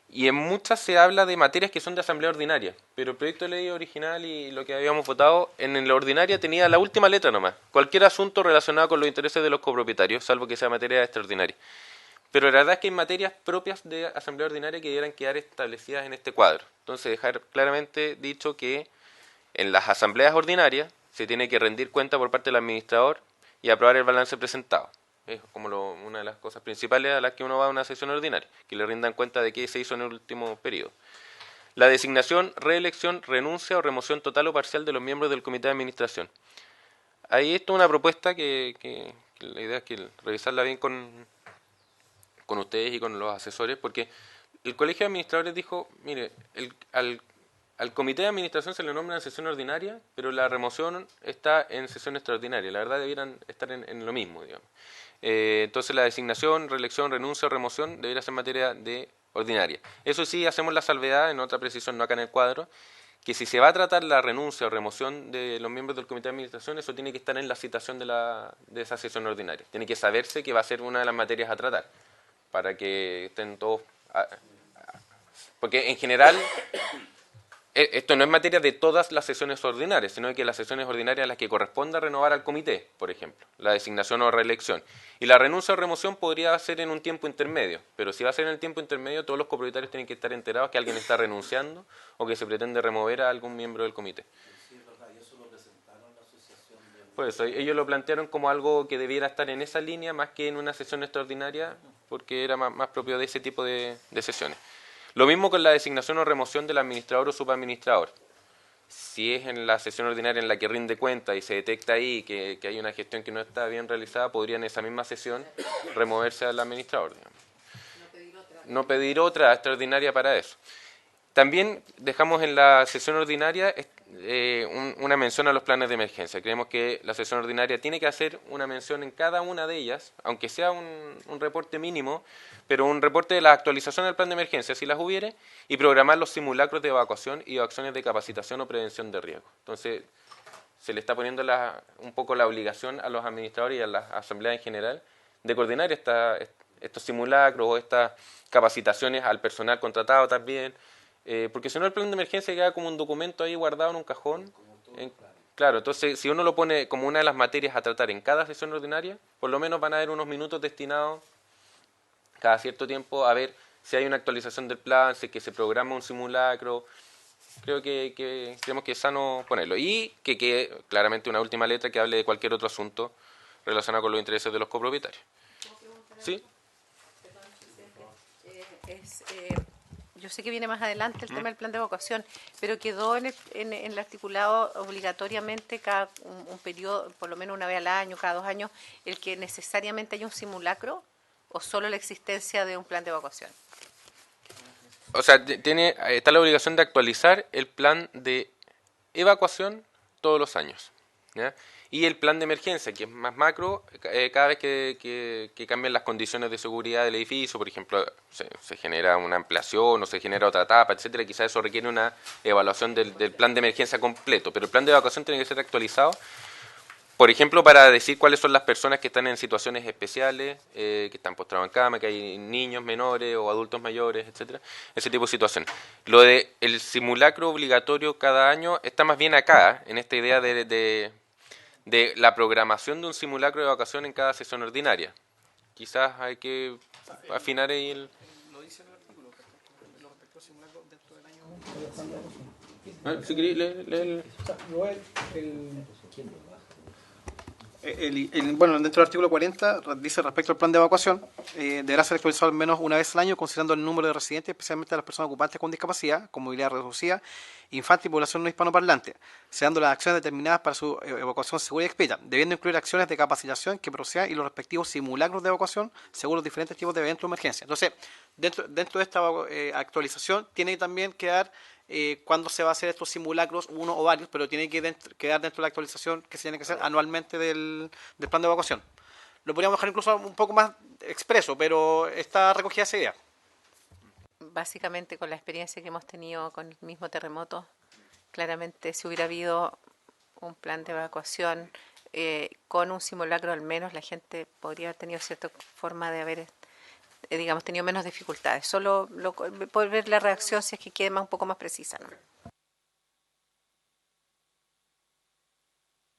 y en muchas se habla de materias que son de asamblea ordinaria, pero el proyecto de ley original y lo que habíamos votado en la ordinaria tenía la última letra nomás, cualquier asunto relacionado con los intereses de los copropietarios, salvo que sea materia extraordinaria. Pero la verdad es que hay materias propias de asamblea ordinaria que debieran quedar establecidas en este cuadro. Entonces, dejar claramente dicho que en las asambleas ordinarias se tiene que rendir cuenta por parte del administrador y aprobar el balance presentado. Es como una de las cosas principales a las que uno va a una sesión ordinaria, que le rindan cuenta de qué se hizo en el último periodo. La designación, reelección, renuncia o remoción total o parcial de los miembros del comité de administración. Ahí esto es una propuesta que la idea es que revisarla bien con ustedes y con los asesores, porque el colegio de administradores dijo, mire, al comité de administración se le nombra en sesión ordinaria, pero la remoción está en sesión extraordinaria. La verdad debieran estar en lo mismo, digamos. Entonces la designación, reelección, renuncia o remoción debería ser materia de ordinaria. Eso sí, hacemos la salvedad, en otra precisión, no acá en el cuadro, que si se va a tratar la renuncia o remoción de los miembros del comité de administración, eso tiene que estar en la citación de esa sesión ordinaria. Tiene que saberse que va a ser una de las materias a tratar, para que estén todos... Porque en general... Esto no es materia de todas las sesiones ordinarias, sino que las sesiones ordinarias a las que corresponda renovar al comité, por ejemplo, la designación o reelección. Y la renuncia o remoción podría ser en un tiempo intermedio, pero si va a ser en el tiempo intermedio, todos los copropietarios tienen que estar enterados que alguien está renunciando o que se pretende remover a algún miembro del comité. Por eso, ellos lo plantearon como algo que debiera estar en esa línea más que en una sesión extraordinaria, porque era más propio de ese tipo de sesiones. Lo mismo con la designación o remoción del administrador o subadministrador. Si es en la sesión ordinaria en la que rinde cuenta y se detecta ahí que hay una gestión que no está bien realizada, podría en esa misma sesión removerse al administrador, digamos. No pedir otra extraordinaria para eso. También dejamos en la sesión ordinaria una mención a los planes de emergencia. Creemos que la sesión ordinaria tiene que hacer una mención en cada una de ellas, aunque sea un reporte mínimo, pero un reporte de la actualización del plan de emergencia, si las hubiere, y programar los simulacros de evacuación y acciones de capacitación o prevención de riesgo. Entonces, se le está poniendo un poco la obligación a los administradores y a las asambleas en general de coordinar estos simulacros o estas capacitaciones al personal contratado también, porque si no el plan de emergencia queda como un documento ahí guardado en un cajón. Claro, entonces si uno lo pone como una de las materias a tratar en cada sesión ordinaria, por lo menos van a haber unos minutos destinados cada cierto tiempo a ver si hay una actualización del plan, si es que se programa un simulacro. Creemos que es sano ponerlo. Y que claramente una última letra que hable de cualquier otro asunto relacionado con los intereses de los copropietarios. ¿Sí? Yo sé que viene más adelante el tema del plan de evacuación, pero quedó en el articulado obligatoriamente cada un periodo, por lo menos una vez al año, cada 2 años, el que necesariamente haya un simulacro o solo la existencia de un plan de evacuación. O sea, está la obligación de actualizar el plan de evacuación todos los años, ¿ya? Y el plan de emergencia, que es más macro, cada vez que cambian las condiciones de seguridad del edificio, por ejemplo, se genera una ampliación o se genera otra etapa, etcétera, quizás eso requiere una evaluación del plan de emergencia completo, pero el plan de evacuación tiene que ser actualizado por ejemplo, para decir cuáles son las personas que están en situaciones especiales, que están postrados en cama, que hay niños menores o adultos mayores, etcétera, ese tipo de situaciones. Lo de el simulacro obligatorio cada año está más bien acá, en esta idea de la programación de un simulacro de evacuación en cada sesión ordinaria. Quizás hay que afinar ahí el... Lo dice el artículo, lo respecto al simulacro dentro del año. Si queréis, lee Bueno, dentro del artículo 40 dice respecto al plan de evacuación, deberá ser actualizado al menos una vez al año, considerando el número de residentes, especialmente de las personas ocupantes con discapacidad, con movilidad reducida, infantes y población no hispanoparlante, seando las acciones determinadas para su evacuación segura y expedita, debiendo incluir acciones de capacitación que procedan y los respectivos simulacros de evacuación según los diferentes tipos de eventos de emergencia. Entonces, dentro de esta actualización tiene también que dar cuándo se va a hacer estos simulacros, uno o varios, pero tiene que quedar dentro de la actualización que se tiene que hacer anualmente del plan de evacuación. Lo podríamos dejar incluso un poco más expreso, pero está recogida esa idea. Básicamente, con la experiencia que hemos tenido con el mismo terremoto, claramente si hubiera habido un plan de evacuación con un simulacro, al menos la gente podría haber tenido cierta forma de haber digamos, tenido menos dificultades. Solo poder ver la reacción si es que quede un poco más precisa, ¿no?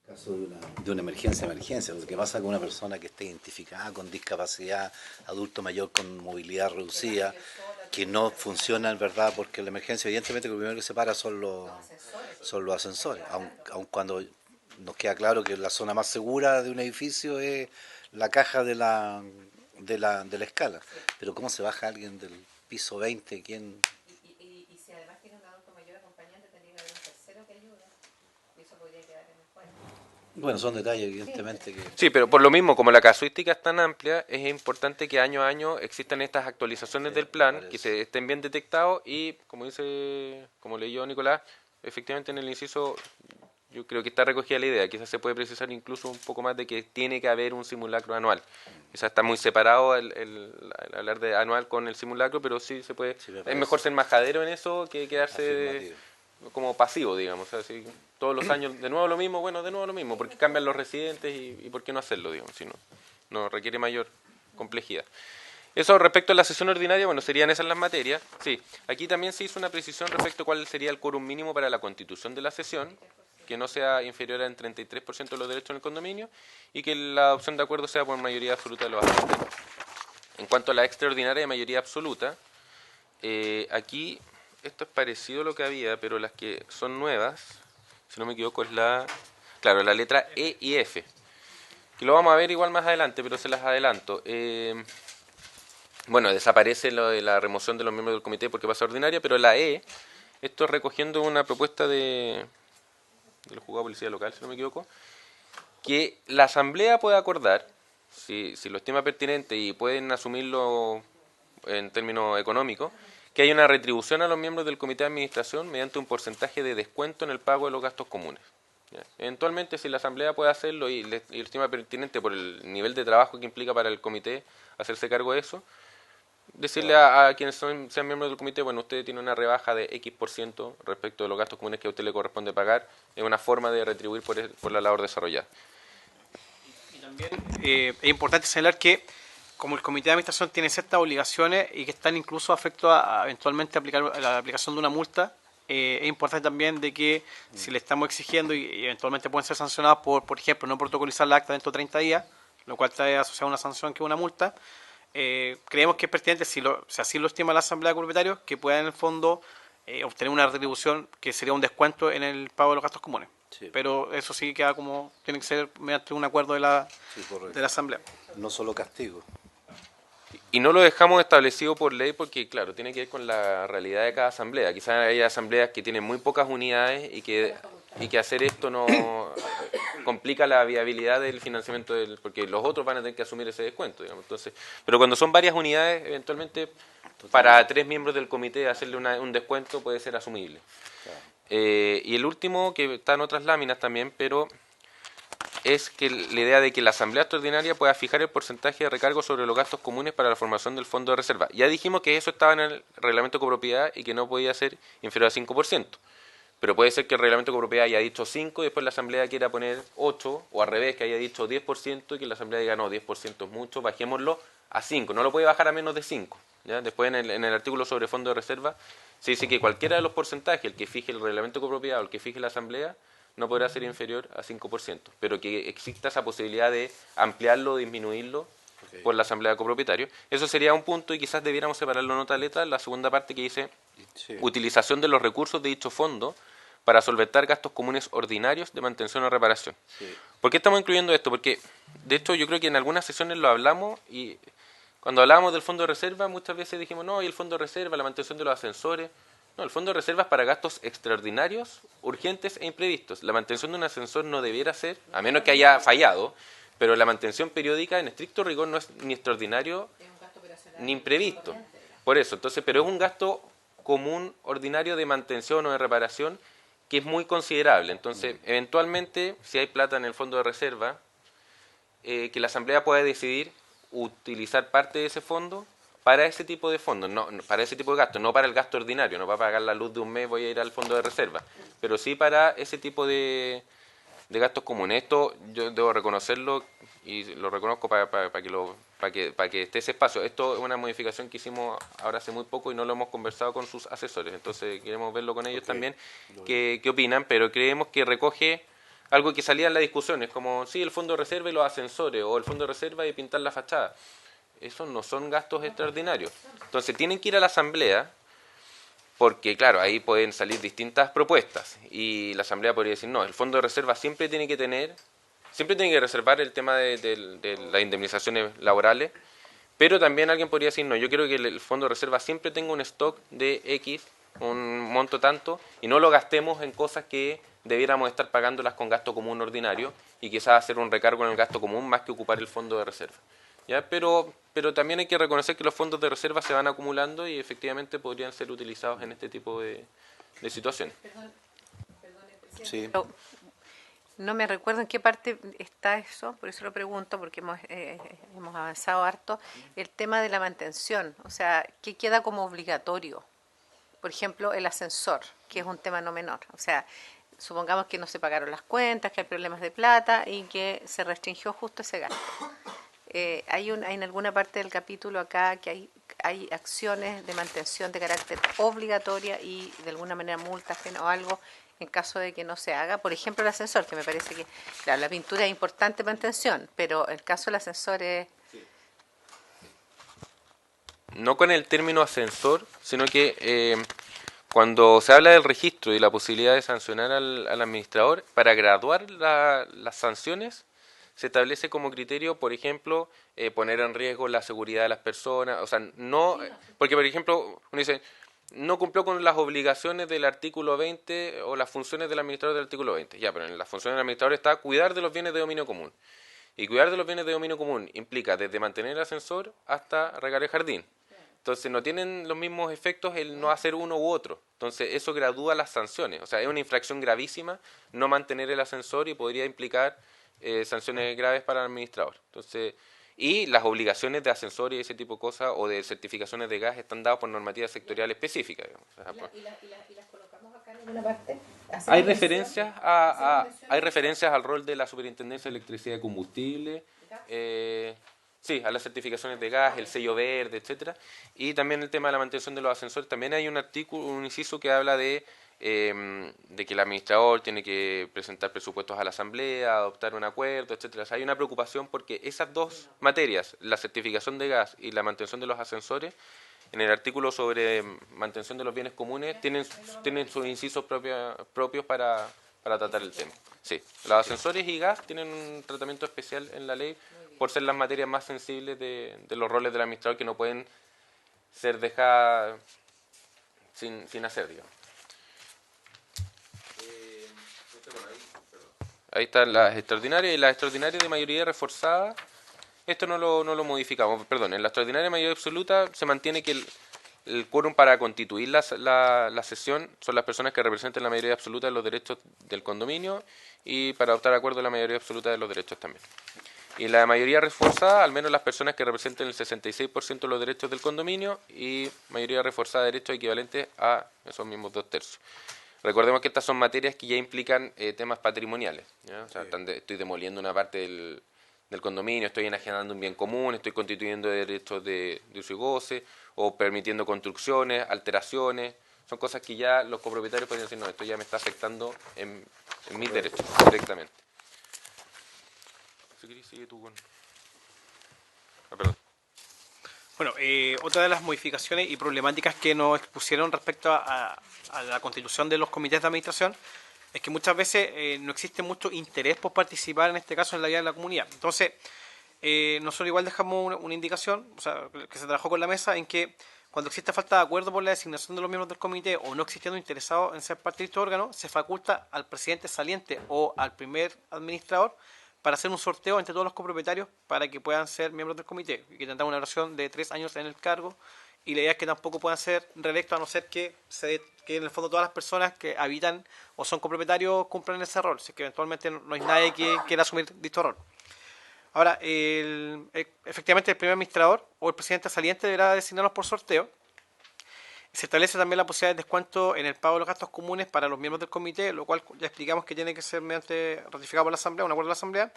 Caso de una emergencia, lo que pasa con una persona que esté identificada con discapacidad, adulto mayor con movilidad reducida, que no funciona en verdad, porque la emergencia evidentemente lo primero que se para son los ascensores, aun cuando nos queda claro que la zona más segura de un edificio es la caja de la escala, pero ¿cómo se baja alguien del piso 20? ¿Quién? Y si además tiene un adulto mayor acompañante, tendría que haber un tercero que ayude, y eso podría quedar en el juego. Bueno, son detalles evidentemente que... Sí, pero por lo mismo, como la casuística es tan amplia, es importante que año a año existan estas actualizaciones del plan, que se estén bien detectados y, como leyó Nicolás, efectivamente en el inciso, yo creo que está recogida la idea, quizás se puede precisar incluso un poco más de que tiene que haber un simulacro anual. Quizás está muy separado el hablar de anual con el simulacro, pero sí se puede... Es mejor ser majadero en eso que quedarse como pasivo, digamos. O sea, si todos los años de nuevo lo mismo, porque cambian los residentes y por qué no hacerlo, digamos, si no requiere mayor complejidad. Eso respecto a la sesión ordinaria, bueno, serían esas las materias. Sí, aquí también se hizo una precisión respecto a cuál sería el quórum mínimo para la constitución de la sesión, que no sea inferior al 33% de los derechos en el condominio y que la adopción de acuerdo sea por mayoría absoluta de los asistentes. En cuanto a la extraordinaria de mayoría absoluta, aquí esto es parecido a lo que había, pero las que son nuevas, si no me equivoco, es la letra E y F, que lo vamos a ver igual más adelante, pero se las adelanto. Bueno, desaparece lo de la remoción de los miembros del comité porque pasa a ordinaria, pero la E, esto es recogiendo una propuesta del juzgado de policía local, si no me equivoco, que la asamblea puede acordar, si lo estima pertinente y pueden asumirlo en términos económicos, que hay una retribución a los miembros del comité de administración mediante un porcentaje de descuento en el pago de los gastos comunes. ¿Ya? Eventualmente, si la asamblea puede hacerlo y lo estima pertinente por el nivel de trabajo que implica para el comité hacerse cargo de eso, decirle a quienes sean miembros del comité, bueno, usted tiene una rebaja de X% respecto de los gastos comunes que a usted le corresponde pagar, es una forma de retribuir por la labor desarrollada. Y también es importante señalar que como el comité de administración tiene ciertas obligaciones y que están incluso afectos a eventualmente aplicar la aplicación de una multa, es importante también de que si le estamos exigiendo y eventualmente pueden ser sancionados por ejemplo, no protocolizar la acta dentro de 30 días, lo cual trae asociada una sanción que es una multa, creemos que es pertinente, si así lo estima la Asamblea de Propietarios, que pueda en el fondo obtener una retribución que sería un descuento en el pago de los gastos comunes. Sí. Pero eso sí queda como, tiene que ser mediante un acuerdo de la Asamblea. No solo castigo. Y no lo dejamos establecido por ley porque, claro, tiene que ver con la realidad de cada asamblea. Quizás hay asambleas que tienen muy pocas unidades y que hacer esto no complica la viabilidad del financiamiento, porque los otros van a tener que asumir ese descuento, digamos. Entonces, pero cuando son varias unidades, eventualmente para 3 miembros del comité hacerle un descuento puede ser asumible. Claro. Y el último, que está en otras láminas también, pero es que la idea de que la asamblea extraordinaria pueda fijar el porcentaje de recargo sobre los gastos comunes para la formación del fondo de reserva. Ya dijimos que eso estaba en el reglamento de copropiedad y que no podía ser inferior al 5%. Pero puede ser que el reglamento de copropiedad haya dicho 5 y después la asamblea quiera poner 8, o al revés, que haya dicho 10% y que la asamblea diga no, 10% es mucho, bajémoslo a 5. No lo puede bajar a menos de 5. ¿Ya? Después en el artículo sobre fondo de reserva se dice que cualquiera de los porcentajes, el que fije el reglamento de copropiedad o el que fije la asamblea, no podrá ser inferior a 5%, pero que exista esa posibilidad de ampliarlo o disminuirlo por la asamblea de copropietarios. Eso sería un punto y quizás debiéramos separarlo en otra letra, la segunda parte que dice utilización de los recursos de dicho fondo para solventar gastos comunes ordinarios de mantención o reparación. Sí. ¿Por qué estamos incluyendo esto? Porque, de hecho, yo creo que en algunas sesiones lo hablamos y cuando hablábamos del fondo de reserva muchas veces dijimos, no, y el fondo de reserva, la mantención de los ascensores. No, el fondo de reserva es para gastos extraordinarios, urgentes e imprevistos. La mantención de un ascensor no debiera ser, a menos que haya fallado, pero la mantención periódica en estricto rigor no es ni extraordinario ni imprevisto. Por eso, entonces, pero es un gasto común ordinario de mantención o de reparación que es muy considerable. Entonces, eventualmente, si hay plata en el fondo de reserva, que la asamblea pueda decidir utilizar parte de ese fondo para ese tipo de fondos, no para ese tipo de gastos, no para el gasto ordinario, no para pagar la luz de un mes voy a ir al fondo de reserva, pero sí para ese tipo de gastos comunes. Esto yo debo reconocerlo y lo reconozco para que esté ese espacio. Esto es una modificación que hicimos ahora hace muy poco y no lo hemos conversado con sus asesores, entonces queremos verlo con ellos también, qué opinan, pero creemos que recoge algo que salía en la discusión, es como, sí, el fondo de reserva y los ascensores, o el fondo de reserva y pintar la fachada. Esos no son gastos extraordinarios. Entonces tienen que ir a la asamblea, porque claro, ahí pueden salir distintas propuestas, y la asamblea podría decir, no, el fondo de reserva siempre tiene que reservar el tema de las indemnizaciones laborales, pero también alguien podría decir, no, yo quiero que el fondo de reserva siempre tenga un stock de X, un monto tanto, y no lo gastemos en cosas que debiéramos estar pagándolas con gasto común ordinario, y quizás hacer un recargo en el gasto común más que ocupar el fondo de reserva. ¿Ya? Pero también hay que reconocer que los fondos de reserva se van acumulando y efectivamente podrían ser utilizados en este tipo de situaciones. Sí. No me recuerdo en qué parte está eso, por eso lo pregunto, porque hemos avanzado harto. El tema de la mantención, o sea, ¿qué queda como obligatorio? Por ejemplo, el ascensor, que es un tema no menor. O sea, supongamos que no se pagaron las cuentas, que hay problemas de plata y que se restringió justo ese gasto. Hay en alguna parte del capítulo acá que hay acciones de mantención de carácter obligatoria y de alguna manera multas o algo en caso de que no se haga. Por ejemplo, el ascensor, que me parece que, claro, la pintura es importante mantención, pero el caso del ascensor es... No con el término ascensor, sino que cuando se habla del registro y la posibilidad de sancionar al administrador, para graduar las sanciones, se establece como criterio, por ejemplo, poner en riesgo la seguridad de las personas, o sea, no, porque por ejemplo, uno dice, no cumplió con las obligaciones del artículo 20 o las funciones del administrador del artículo 20, ya, pero en las funciones del administrador está cuidar de los bienes de dominio común, y cuidar de los bienes de dominio común implica desde mantener el ascensor hasta regar el jardín. Entonces no tienen los mismos efectos el no hacer uno u otro. Entonces eso gradúa las sanciones, o sea, es una infracción gravísima no mantener el ascensor y podría implicar sanciones graves para el administrador. Entonces, y las obligaciones de ascensores y ese tipo de cosas o de certificaciones de gas están dadas por normativas sectoriales específicas. Digamos. O sea, ¿Y las colocamos acá en alguna parte? Hay referencias al rol de la Superintendencia de Electricidad y Combustible, sí, a las certificaciones de gas, el sello verde, etcétera, y también el tema de la mantención de los ascensores. También hay un artículo, un inciso que habla de que el administrador tiene que presentar presupuestos a la asamblea, adoptar un acuerdo, etcétera. O sea, hay una preocupación porque esas dos materias, la certificación de gas y la mantención de los ascensores, en el artículo sobre mantención de los bienes comunes, tienen sus incisos propios para tratar el tema. Sí, los ascensores y gas tienen un tratamiento especial en la ley por ser las materias más sensibles de los roles del administrador que no pueden ser dejadas sin hacer, digamos. Ahí están las extraordinarias y las extraordinarias de mayoría reforzada. Esto no lo modificamos, perdón. En la extraordinaria de mayoría absoluta se mantiene que el quórum para constituir la sesión son las personas que representen la mayoría absoluta de los derechos del condominio y para adoptar acuerdo la mayoría absoluta de los derechos también. Y la mayoría reforzada, al menos las personas que representen el 66% de los derechos del condominio y mayoría reforzada de derechos equivalentes a esos mismos 2/3. Recordemos que estas son materias que ya implican temas patrimoniales, ¿ya? O sea, estoy demoliendo una parte del condominio, estoy enajenando un bien común, estoy constituyendo derechos de uso y goce, o permitiendo construcciones, alteraciones. Son cosas que ya los copropietarios pueden decir, no, esto ya me está afectando en mis derechos directamente. Si querés, sigue tú con... perdón. Bueno, otra de las modificaciones y problemáticas que nos expusieron respecto a la constitución de los comités de administración es que muchas veces no existe mucho interés por participar, en este caso, en la vida de la comunidad. Entonces, nosotros igual dejamos una indicación, o sea, que se trabajó con la mesa, en que cuando existe falta de acuerdo por la designación de los miembros del comité o no existiendo interesados en ser parte de este órgano, se faculta al presidente saliente o al primer administrador para hacer un sorteo entre todos los copropietarios para que puedan ser miembros del comité y que tendrán una duración de 3 años en el cargo. Y la idea es que tampoco puedan ser reelectos a no ser que en el fondo todas las personas que habitan o son copropietarios cumplan ese rol, si es que eventualmente no hay nadie que quiera asumir dicho rol. Ahora, efectivamente el primer administrador o el presidente saliente deberá designarlos por sorteo. Se establece también la posibilidad de descuento en el pago de los gastos comunes para los miembros del comité, lo cual ya explicamos que tiene que ser mediante ratificado por la Asamblea, un acuerdo de la Asamblea,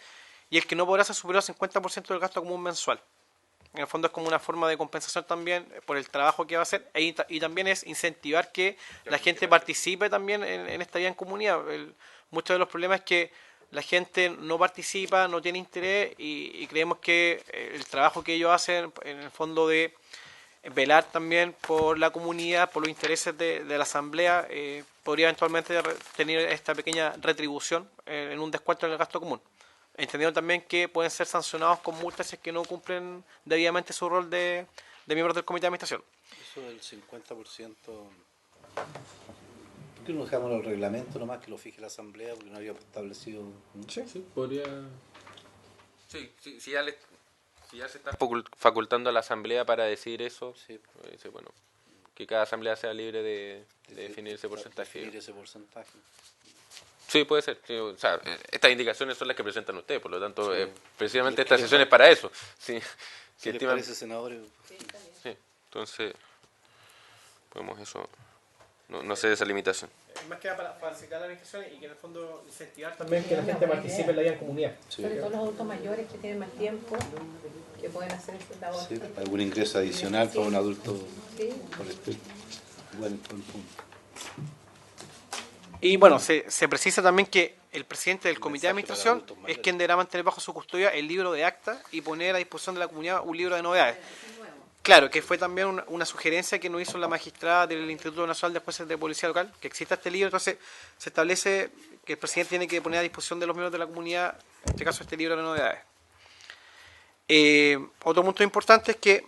y el que no podrá ser superior al 50% del gasto común mensual. En el fondo es como una forma de compensación también por el trabajo que va a hacer y también es incentivar que la gente participe también en esta vida en comunidad. Muchos de los problemas es que la gente no participa, no tiene interés y creemos que el trabajo que ellos hacen en el fondo de velar también por la comunidad, por los intereses de la Asamblea, podría eventualmente tener esta pequeña retribución en un descuento en el gasto común. Entendiendo también que pueden ser sancionados con multas si es que no cumplen debidamente su rol de miembros del comité de administración. Eso del 50%, ¿por qué no dejamos el reglamento nomás que lo fije la Asamblea? Porque no había establecido... Sí, podría... Sí, si ya se está facultando a la Asamblea para decidir eso, Sí. dice, bueno, que cada Asamblea sea libre de definir ese porcentaje. Definir ese porcentaje. Sí, puede ser. Sí, o sea, estas indicaciones son las que presentan ustedes, por lo tanto, Sí. precisamente esta sesión es para eso. Sí, ¿Qué les estiman... parece, senadores? Sí, entonces, podemos eso, no sé de esa limitación. Más que nada para facilitar la administración y que en el fondo incentivar también que la gente participe en la vida en comunidad. Sí. Sobre todo los adultos mayores que tienen más tiempo, que pueden hacer ese labor. Sí, algún ingreso adicional para un adulto Sí. por este. Buen punto. Y bueno, se precisa también que el presidente del comité de mensaje para administración adultos es mayores. quien deberá mantener bajo su custodia el libro de acta y poner a disposición de la comunidad un libro de novedades. Claro, que fue también una sugerencia que nos hizo la magistrada del Instituto Nacional de Jueces de Policía Local, que exista este libro. Entonces se establece que el presidente tiene que poner a disposición de los miembros de la comunidad, en este caso, este libro de novedades. Otro punto importante es que...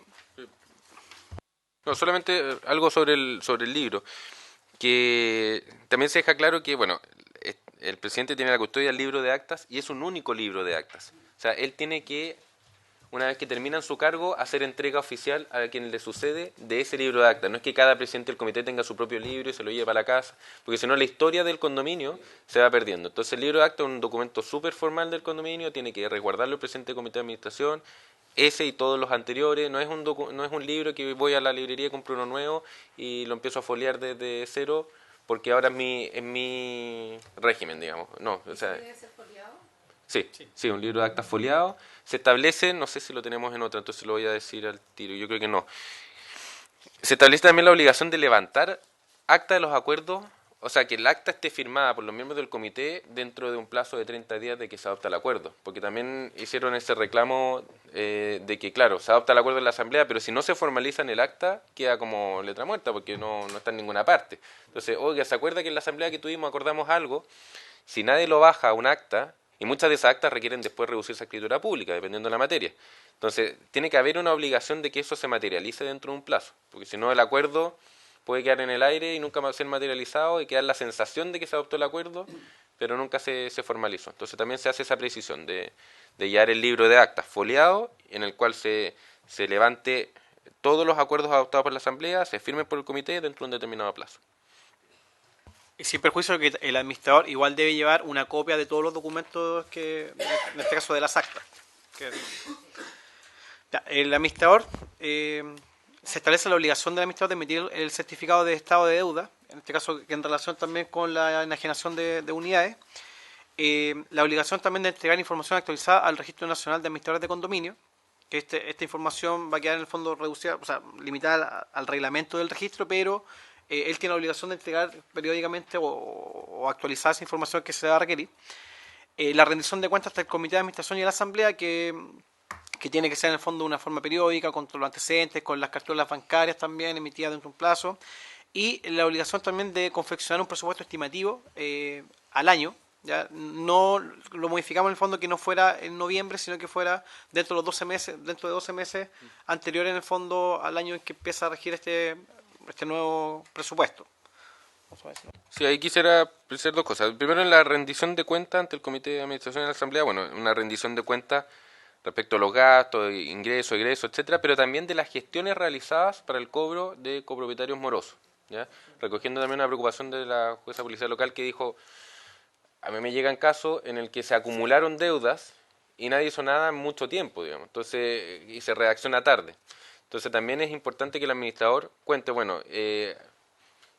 No, solamente algo sobre el libro, que también se deja claro que, bueno, el presidente tiene la custodia del libro de actas y es un único libro de actas. O sea, él tiene que, una vez que termina su cargo, hacer entrega oficial a quien le sucede de ese libro de actas. No es que cada presidente del comité tenga su propio libro y se lo lleve para la casa, porque si no la historia del condominio se va perdiendo. Entonces el libro de actas es un documento súper formal del condominio, tiene que resguardarlo el presidente del comité de administración, ese y todos los anteriores. No es un libro que voy a la librería y compro uno nuevo y lo empiezo a foliar desde cero porque ahora es mi régimen, digamos. No, o sea, ¿Debe ser foliado? sí, un libro de actas foliado. Se establece, no sé si lo tenemos en otra, entonces lo voy a decir al tiro, yo creo que no. Se establece también la obligación de levantar acta de los acuerdos, o sea, que el acta esté firmada por los miembros del comité dentro de un plazo de 30 días de que se adopta el acuerdo, porque también hicieron ese reclamo de que, claro, se adopta el acuerdo en la Asamblea, pero si no se formaliza en el acta, queda como letra muerta, porque no está en ninguna parte. Entonces, oiga, ¿se acuerda que en la Asamblea que tuvimos acordamos algo? Si nadie lo baja a un acta, y muchas de esas actas requieren después reducirse a escritura pública, dependiendo de la materia. Entonces, tiene que haber una obligación de que eso se materialice dentro de un plazo, porque si no el acuerdo puede quedar en el aire y nunca va a ser materializado y quedar la sensación de que se adoptó el acuerdo, pero nunca se formalizó. Entonces también se hace esa precisión de llevar el libro de actas foliado, en el cual se levante todos los acuerdos adoptados por la Asamblea, se firmen por el comité dentro de un determinado plazo. Y sin perjuicio de que el administrador igual debe llevar una copia de todos los documentos que, en este caso de las actas. El administrador, se establece la obligación del administrador de emitir el certificado de estado de deuda en este caso en relación también con la enajenación de unidades, la obligación también de entregar información actualizada al Registro Nacional de Administradores de Condominio, que esta información va a quedar en el fondo reducida, o sea, limitada al reglamento del registro, pero él tiene la obligación de entregar periódicamente o actualizar esa información que se va a requerir. La rendición de cuentas del Comité de Administración y la Asamblea, que tiene que ser en el fondo de una forma periódica, con los antecedentes, con las cartulas bancarias también emitidas dentro de un plazo, y la obligación también de confeccionar un presupuesto estimativo al año. Ya no lo modificamos en el fondo que no fuera en noviembre, sino que fuera dentro de 12 meses anteriores en el fondo al año en que empieza a regir este nuevo presupuesto. Sí, ahí quisiera precisar dos cosas. Primero, en la rendición de cuentas ante el Comité de Administración de la Asamblea, bueno, una rendición de cuentas respecto a los gastos, ingresos, egresos, etcétera, pero también de las gestiones realizadas para el cobro de copropietarios morosos, ¿ya? Recogiendo también una preocupación de la jueza policial local que dijo: a mí me llegan casos en el que se acumularon deudas y nadie hizo nada en mucho tiempo, digamos, entonces, y se reacciona tarde. Entonces también es importante que el administrador cuente, bueno,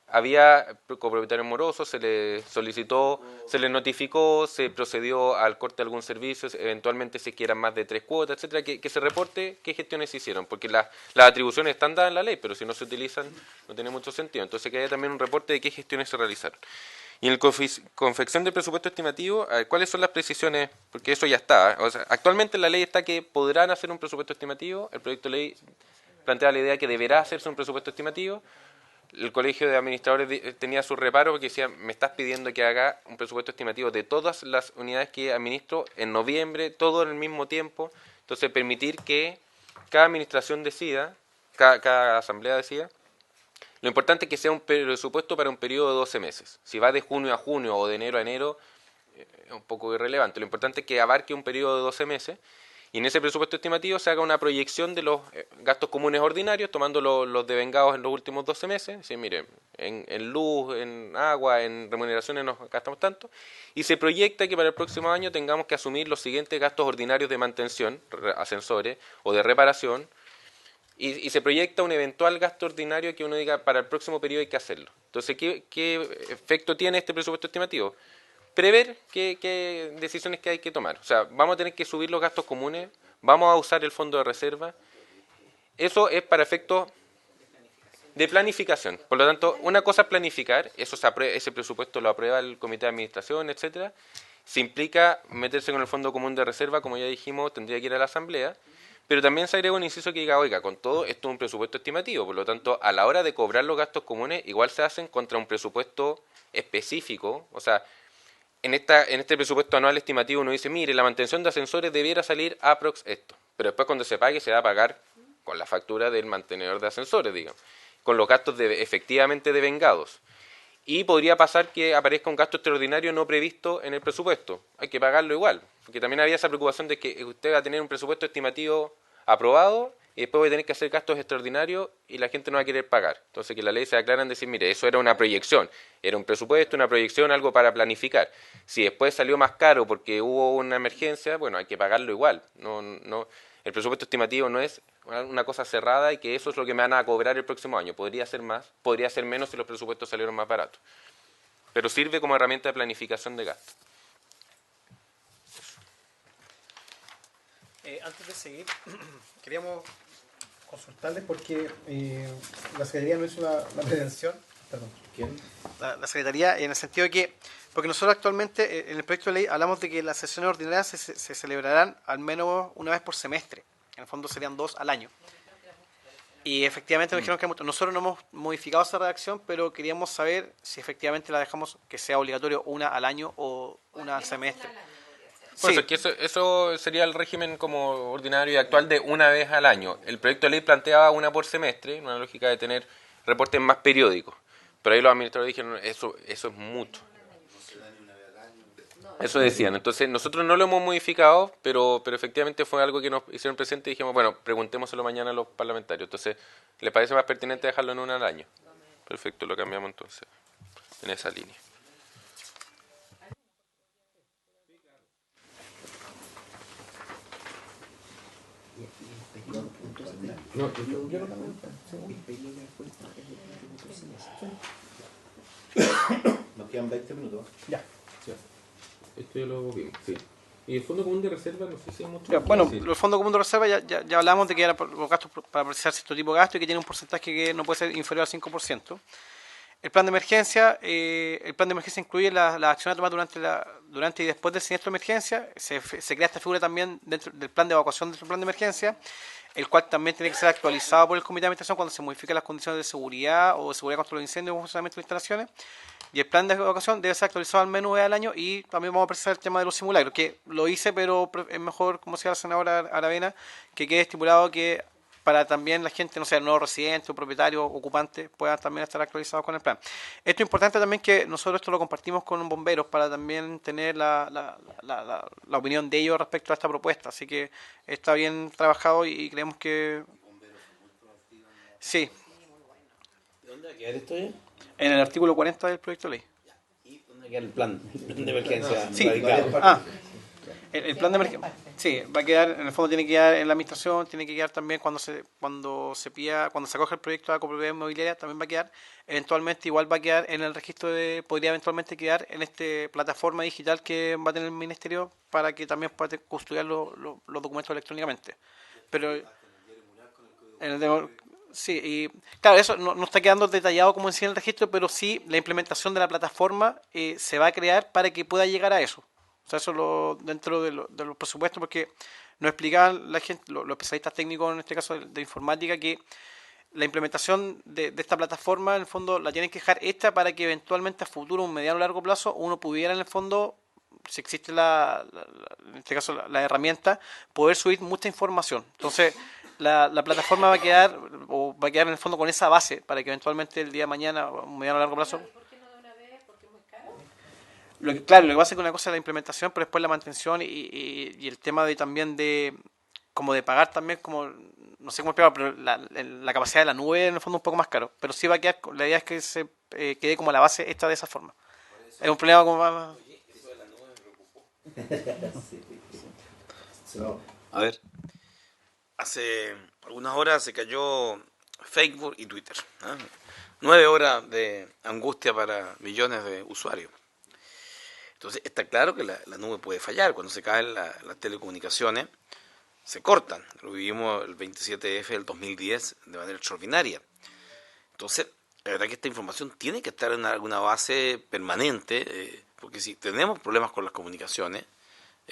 había copropietarios morosos, se le solicitó, se le notificó, se procedió al corte de algún servicio, eventualmente si quieran más de 3 cuotas, etcétera, que se reporte qué gestiones se hicieron, porque las atribuciones están dadas en la ley, pero si no se utilizan no tiene mucho sentido. Entonces que haya también un reporte de qué gestiones se realizaron. Y en la confección del presupuesto estimativo, ¿cuáles son las precisiones? Porque eso ya está. O sea, actualmente en la ley está que podrán hacer un presupuesto estimativo. El proyecto de ley plantea la idea que deberá hacerse un presupuesto estimativo. El Colegio de Administradores tenía su reparo porque decía: me estás pidiendo que haga un presupuesto estimativo de todas las unidades que administro en noviembre, todo en el mismo tiempo. Entonces, permitir que cada administración decida, cada asamblea decida. Lo importante es que sea un presupuesto para un periodo de 12 meses. Si va de junio a junio o de enero a enero, es un poco irrelevante. Lo importante es que abarque un periodo de 12 meses y en ese presupuesto estimativo se haga una proyección de los gastos comunes ordinarios, tomando los devengados en los últimos 12 meses. Sí, mire, en luz, en agua, en remuneraciones nos gastamos tanto. Y se proyecta que para el próximo año tengamos que asumir los siguientes gastos ordinarios de mantención, ascensores o de reparación. Y se proyecta un eventual gasto ordinario que uno diga para el próximo periodo hay que hacerlo. Entonces, ¿qué efecto tiene este presupuesto estimativo? Prever qué decisiones que hay que tomar. O sea, vamos a tener que subir los gastos comunes, vamos a usar el fondo de reserva. Eso es para efectos de planificación. Por lo tanto, una cosa es planificar, ese presupuesto lo aprueba el Comité de Administración, etcétera. Si implica meterse con el fondo común de reserva, como ya dijimos, tendría que ir a la Asamblea. Pero también se agrega un inciso que diga: oiga, con todo esto es un presupuesto estimativo, por lo tanto, a la hora de cobrar los gastos comunes, igual se hacen contra un presupuesto específico. O sea, en este presupuesto anual estimativo uno dice: mire, la mantención de ascensores debiera salir aprox esto, pero después cuando se pague se va a pagar con la factura del mantenedor de ascensores, digamos, con los gastos efectivamente devengados. Y podría pasar que aparezca un gasto extraordinario no previsto en el presupuesto. Hay que pagarlo igual, porque también había esa preocupación de que usted va a tener un presupuesto estimativo aprobado y después va a tener que hacer gastos extraordinarios y la gente no va a querer pagar. Entonces que la ley se aclara en decir: mire, eso era una proyección, era un presupuesto, una proyección, algo para planificar. Si después salió más caro porque hubo una emergencia, bueno, hay que pagarlo igual. El presupuesto estimativo no es una cosa cerrada y que eso es lo que me van a cobrar el próximo año. Podría ser más, podría ser menos si los presupuestos salieron más baratos. Pero sirve como herramienta de planificación de gastos. Antes de seguir, queríamos consultarles porque la Secretaría no hizo la prevención. Perdón. ¿Quién? La Secretaría, en el sentido de que, porque nosotros actualmente en el proyecto de ley hablamos de que las sesiones ordinarias se celebrarán al menos una vez por semestre. En el fondo serían 2 al año. Y efectivamente nos dijeron que nosotros no hemos modificado esa redacción, pero queríamos saber si efectivamente la dejamos que sea obligatorio una al año o una al semestre. Por Sí. eso, que eso sería el régimen como ordinario y actual de una vez al año. El proyecto de ley planteaba una por semestre, una lógica de tener reportes más periódicos. Pero ahí los administradores dijeron: eso es mucho. Eso decían. Entonces nosotros no lo hemos modificado, pero efectivamente fue algo que nos hicieron presente y dijimos: bueno, preguntémoselo mañana a los parlamentarios. Entonces, ¿les parece más pertinente dejarlo en una al año? Perfecto, lo cambiamos entonces en esa línea. Nos quedan 20 minutos. Ya. Esto ya lo vimos, sí. Y el Fondo Común de Reserva, no sé si hay mucho. Ya, bueno, Sí. el Fondo Común de Reserva ya hablamos de que era por los gastos para precisar cierto tipo de gasto y que tiene un porcentaje que no puede ser inferior al 5%. El plan de emergencia incluye las acciones tomadas durante y después del siniestro de emergencia. Se crea esta figura también dentro del plan de evacuación dentro del plan de emergencia, el cual también tiene que ser actualizado por el Comité de Administración cuando se modifiquen las condiciones de seguridad o de seguridad contra los incendios o funcionamiento de instalaciones. Y el plan de evacuación debe ser actualizado al menos una vez al año, y también vamos a precisar el tema de los simulacros, que lo hice, pero es mejor, como decía la senadora Aravena, que quede estipulado que para también la gente, no sé, el nuevo residente o propietario, ocupante, puedan también estar actualizados con el plan. Esto es importante también, que nosotros esto lo compartimos con bomberos para también tener la opinión de ellos respecto a esta propuesta. Así que está bien trabajado y creemos que... Sí, ¿Dónde va a quedar esto ya? en el artículo 40 del proyecto de ley. ¿Y dónde va a quedar el plan de emergencia Sí, radicado? el plan de emergencia, sí, va a quedar, en el fondo tiene que quedar en la administración, tiene que quedar también cuando se acoge el proyecto de la copropiedad inmobiliaria, también va a quedar, eventualmente igual va a quedar en el registro podría eventualmente quedar en esta plataforma digital que va a tener el ministerio para que también pueda custodiar los documentos electrónicamente. Pero en sí, y claro, eso no está quedando detallado como decía en el registro, pero sí la implementación de la plataforma se va a crear para que pueda llegar a eso. O sea, eso dentro de los presupuestos, porque nos explicaban la gente, los especialistas técnicos en este caso de informática, que la implementación de esta plataforma en el fondo la tienen que dejar esta para que eventualmente a futuro, un mediano o largo plazo, uno pudiera en el fondo, si existe en este caso la herramienta, poder subir mucha información. Entonces la plataforma va a quedar en el fondo con esa base para que eventualmente el día de mañana, un mediano o largo plazo... Claro, lo que pasa es que una cosa es la implementación, pero después la mantención y el tema también de pagar también, como no sé cómo explicarlo, pero la capacidad de la nube en el fondo es un poco más caro, pero sí va a quedar, la idea es que se quede como la base esta de esa forma. Es un problema como más... A ver, hace algunas horas se cayó Facebook y Twitter, ¿eh? 9 horas de angustia para millones de usuarios. Entonces está claro que la nube puede fallar. Cuando se caen las telecomunicaciones, se cortan. Lo vivimos el 27F del 2010 de manera extraordinaria. Entonces, la verdad que esta información tiene que estar en alguna base permanente, porque si tenemos problemas con las comunicaciones,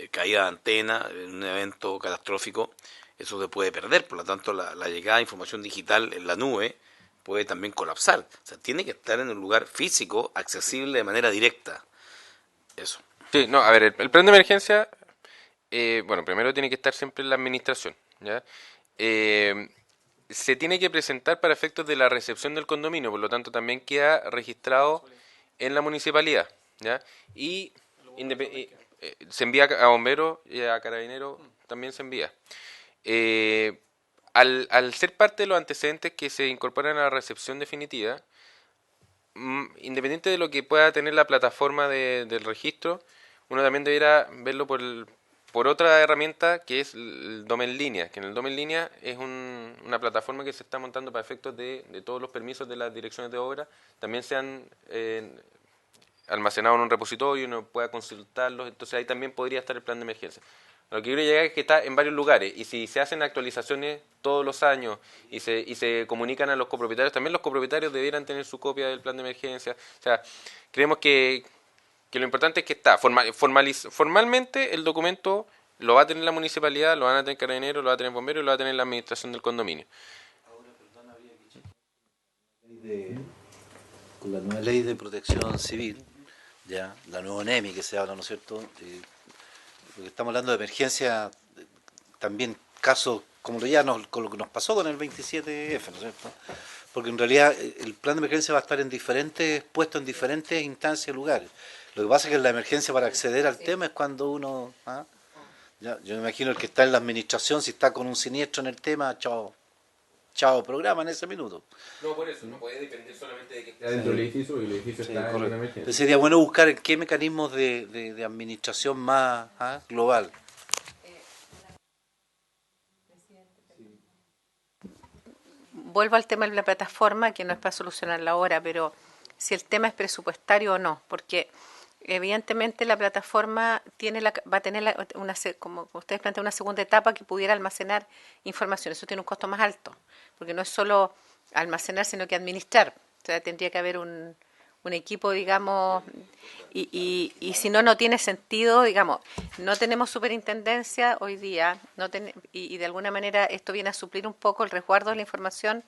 caída de antena en un evento catastrófico, eso se puede perder. Por lo tanto, la llegada de información digital en la nube puede también colapsar. O sea, tiene que estar en un lugar físico, accesible de manera directa. Eso. Sí, no, a ver, el plan de emergencia, bueno, primero tiene que estar siempre en la administración, ¿ya? Se tiene que presentar para efectos de la recepción del condominio, por lo tanto también queda registrado en la municipalidad, ¿ya? Y se envía a bomberos y a carabineros, también se envía. Al ser parte de los antecedentes que se incorporan a la recepción definitiva, independiente de lo que pueda tener la plataforma del registro, uno también deberá verlo por otra herramienta que es el DOM en línea, que en el DOM en línea es una plataforma que se está montando para efectos de todos los permisos de las direcciones de obra, también sean almacenados en un repositorio, uno pueda consultarlos, entonces ahí también podría estar el plan de emergencia. Lo que quiero llegar es que está en varios lugares, y si se hacen actualizaciones todos los años y se comunican a los copropietarios, también los copropietarios debieran tener su copia del plan de emergencia. O sea, creemos que lo importante es que está formalmente el documento lo va a tener la municipalidad, lo van a tener carabineros, lo va a tener bomberos y lo va a tener la administración del condominio. Con la nueva ley de protección civil, ya la nueva NEMI que se habla, ¿no es cierto? Porque estamos hablando de emergencia, también casos como con lo que nos pasó con el 27F, ¿no es cierto? Porque en realidad el plan de emergencia va a estar puesto en diferentes instancias y lugares. Lo que pasa es que la emergencia para acceder al tema es cuando uno... Ya, yo me imagino el que está en la administración, si está con un siniestro en el tema, chao programa en ese minuto. No, por eso, no puede depender solamente de que esté Dentro del edificio, porque el edificio está en una emergencia. Entonces sería bueno buscar qué mecanismos de administración más global. Vuelvo al tema de la plataforma, que no es para solucionarla ahora, pero si el tema es presupuestario o no, porque evidentemente la plataforma va a tener como ustedes plantean, una segunda etapa que pudiera almacenar información. Eso tiene un costo más alto, porque no es solo almacenar, sino que administrar. O sea, tendría que haber un equipo, digamos, y si no, no tiene sentido, digamos, no tenemos superintendencia hoy día, y de alguna manera esto viene a suplir un poco el resguardo de la información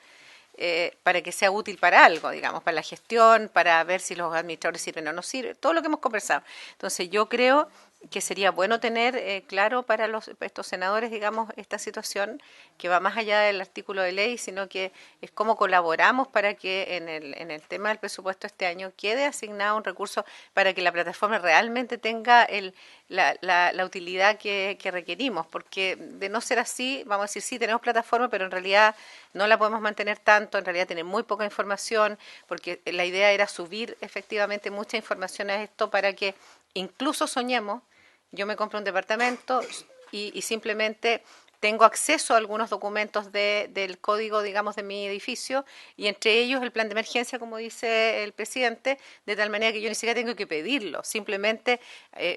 para que sea útil para algo, digamos, para la gestión, para ver si los administradores sirven o no sirven, todo lo que hemos conversado. Entonces yo creo que sería bueno tener claro para estos senadores, digamos, esta situación que va más allá del artículo de ley, sino que es cómo colaboramos para que en el tema del presupuesto este año quede asignado un recurso para que la plataforma realmente tenga la utilidad que requerimos, porque de no ser así, vamos a decir, sí, tenemos plataforma, pero en realidad no la podemos mantener tanto, en realidad tiene muy poca información, porque la idea era subir efectivamente mucha información a esto para que incluso soñemos. Yo me compro un departamento y simplemente tengo acceso a algunos documentos del código, digamos, de mi edificio, y entre ellos el plan de emergencia, como dice el presidente, de tal manera que yo ni siquiera tengo que pedirlo. Simplemente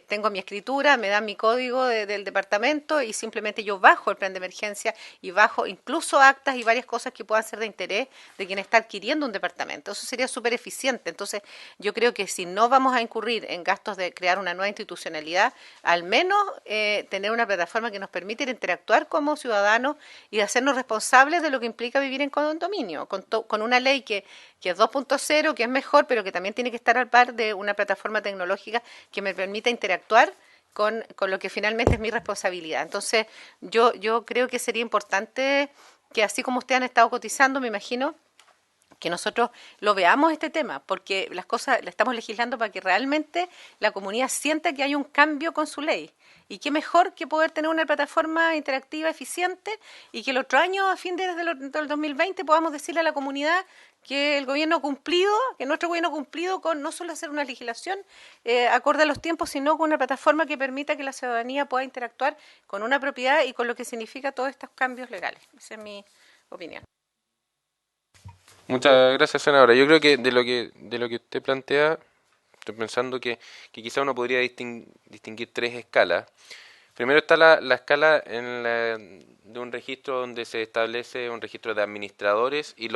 tengo mi escritura, me dan mi código del departamento y simplemente yo bajo el plan de emergencia y bajo incluso actas y varias cosas que puedan ser de interés de quien está adquiriendo un departamento. Eso sería súper eficiente. Entonces, yo creo que si no vamos a incurrir en gastos de crear una nueva institucionalidad, al menos tener una plataforma que nos permita interactuar como ciudadanos y de hacernos responsables de lo que implica vivir en condominio, con una ley que es 2.0, que es mejor, pero que también tiene que estar al par de una plataforma tecnológica que me permita interactuar con lo que finalmente es mi responsabilidad. Entonces, yo creo que sería importante que, así como ustedes han estado cotizando, me imagino, que nosotros lo veamos este tema, porque las cosas las estamos legislando para que realmente la comunidad sienta que hay un cambio con su ley. Y qué mejor que poder tener una plataforma interactiva eficiente y que el otro año, a fin del 2020, podamos decirle a la comunidad que el gobierno ha cumplido, que nuestro gobierno ha cumplido con no solo hacer una legislación acorde a los tiempos, sino con una plataforma que permita que la ciudadanía pueda interactuar con una propiedad y con lo que significa todos estos cambios legales. Esa es mi opinión. Muchas gracias, senadora. Yo creo que de lo que usted plantea, estoy pensando que quizá uno podría distinguir tres escalas. Primero está la escala de un registro donde se establece un registro de administradores y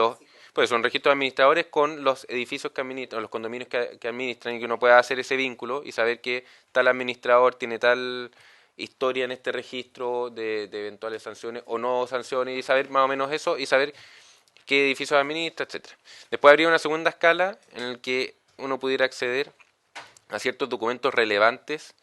pues un registro de administradores con los edificios que administran, los condominios que administran, y que uno pueda hacer ese vínculo y saber que tal administrador tiene tal historia en este registro de eventuales sanciones o no sanciones, y saber más o menos eso y saber qué edificios administra, etcétera. Después habría una segunda escala en la que uno pudiera acceder a ciertos documentos relevantes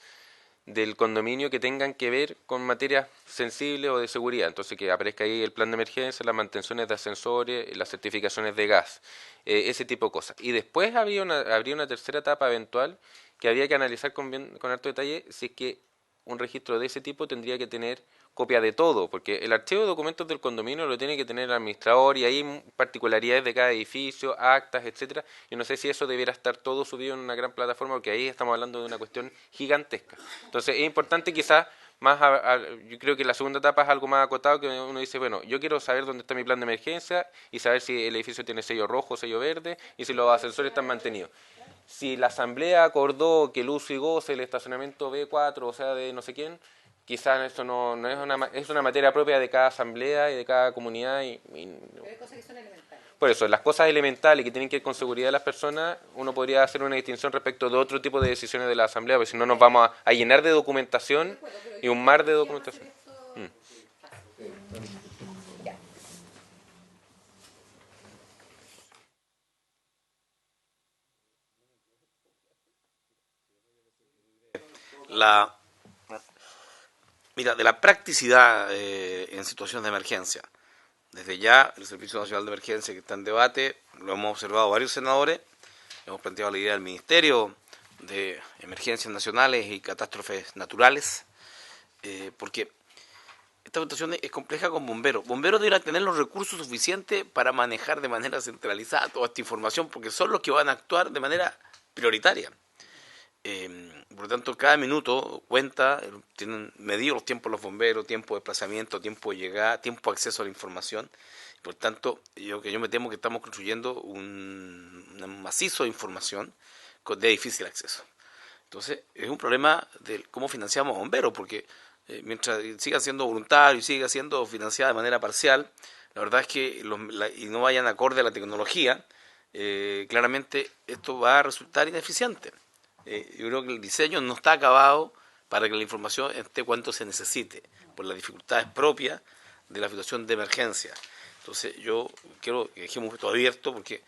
del condominio que tengan que ver con materias sensibles o de seguridad. Entonces, que aparezca ahí el plan de emergencia, las mantenciones de ascensores, las certificaciones de gas, ese tipo de cosas. Y después habría una tercera etapa eventual que habría que analizar con harto detalle, si es que un registro de ese tipo tendría que tener copia de todo, porque el archivo de documentos del condominio lo tiene que tener el administrador, y hay particularidades de cada edificio, actas, etcétera. Yo no sé si eso debiera estar todo subido en una gran plataforma, porque ahí estamos hablando de una cuestión gigantesca. Entonces es importante quizás yo creo que la segunda etapa es algo más acotado, que uno dice, bueno, yo quiero saber dónde está mi plan de emergencia y saber si el edificio tiene sello rojo, sello verde, y si los ascensores están mantenidos. Si la asamblea acordó que el uso y goce del estacionamiento B4, o sea, de no sé quién, quizás eso no es una materia propia de cada asamblea y de cada comunidad. Pero hay cosas que son elementales. Por eso, las cosas elementales que tienen que ver con seguridad de las personas, uno podría hacer una distinción respecto de otro tipo de decisiones de la asamblea, porque si no nos vamos a llenar de documentación y un mar de documentación. Mira, de la practicidad en situaciones de emergencia. Desde ya, el Servicio Nacional de Emergencia, que está en debate, lo hemos observado varios senadores, hemos planteado la idea del Ministerio de Emergencias Nacionales y Catástrofes Naturales, porque esta situación es compleja con bomberos. Bomberos deberán tener los recursos suficientes para manejar de manera centralizada toda esta información, porque son los que van a actuar de manera prioritaria. Por lo tanto, cada minuto cuenta, tienen medido los tiempos los bomberos, tiempo de desplazamiento, tiempo de llegada, tiempo de acceso a la información. Por lo tanto, yo me temo que estamos construyendo un un macizo de información de difícil acceso. Entonces, es un problema de cómo financiamos a bomberos, porque mientras siga siendo voluntario y siga siendo financiada de manera parcial, la verdad es que y no vayan acorde a la tecnología, claramente esto va a resultar ineficiente. Yo creo que el diseño no está acabado para que la información esté cuanto se necesite, por las dificultades propias de la situación de emergencia. Entonces, yo quiero que dejemos esto abierto, porque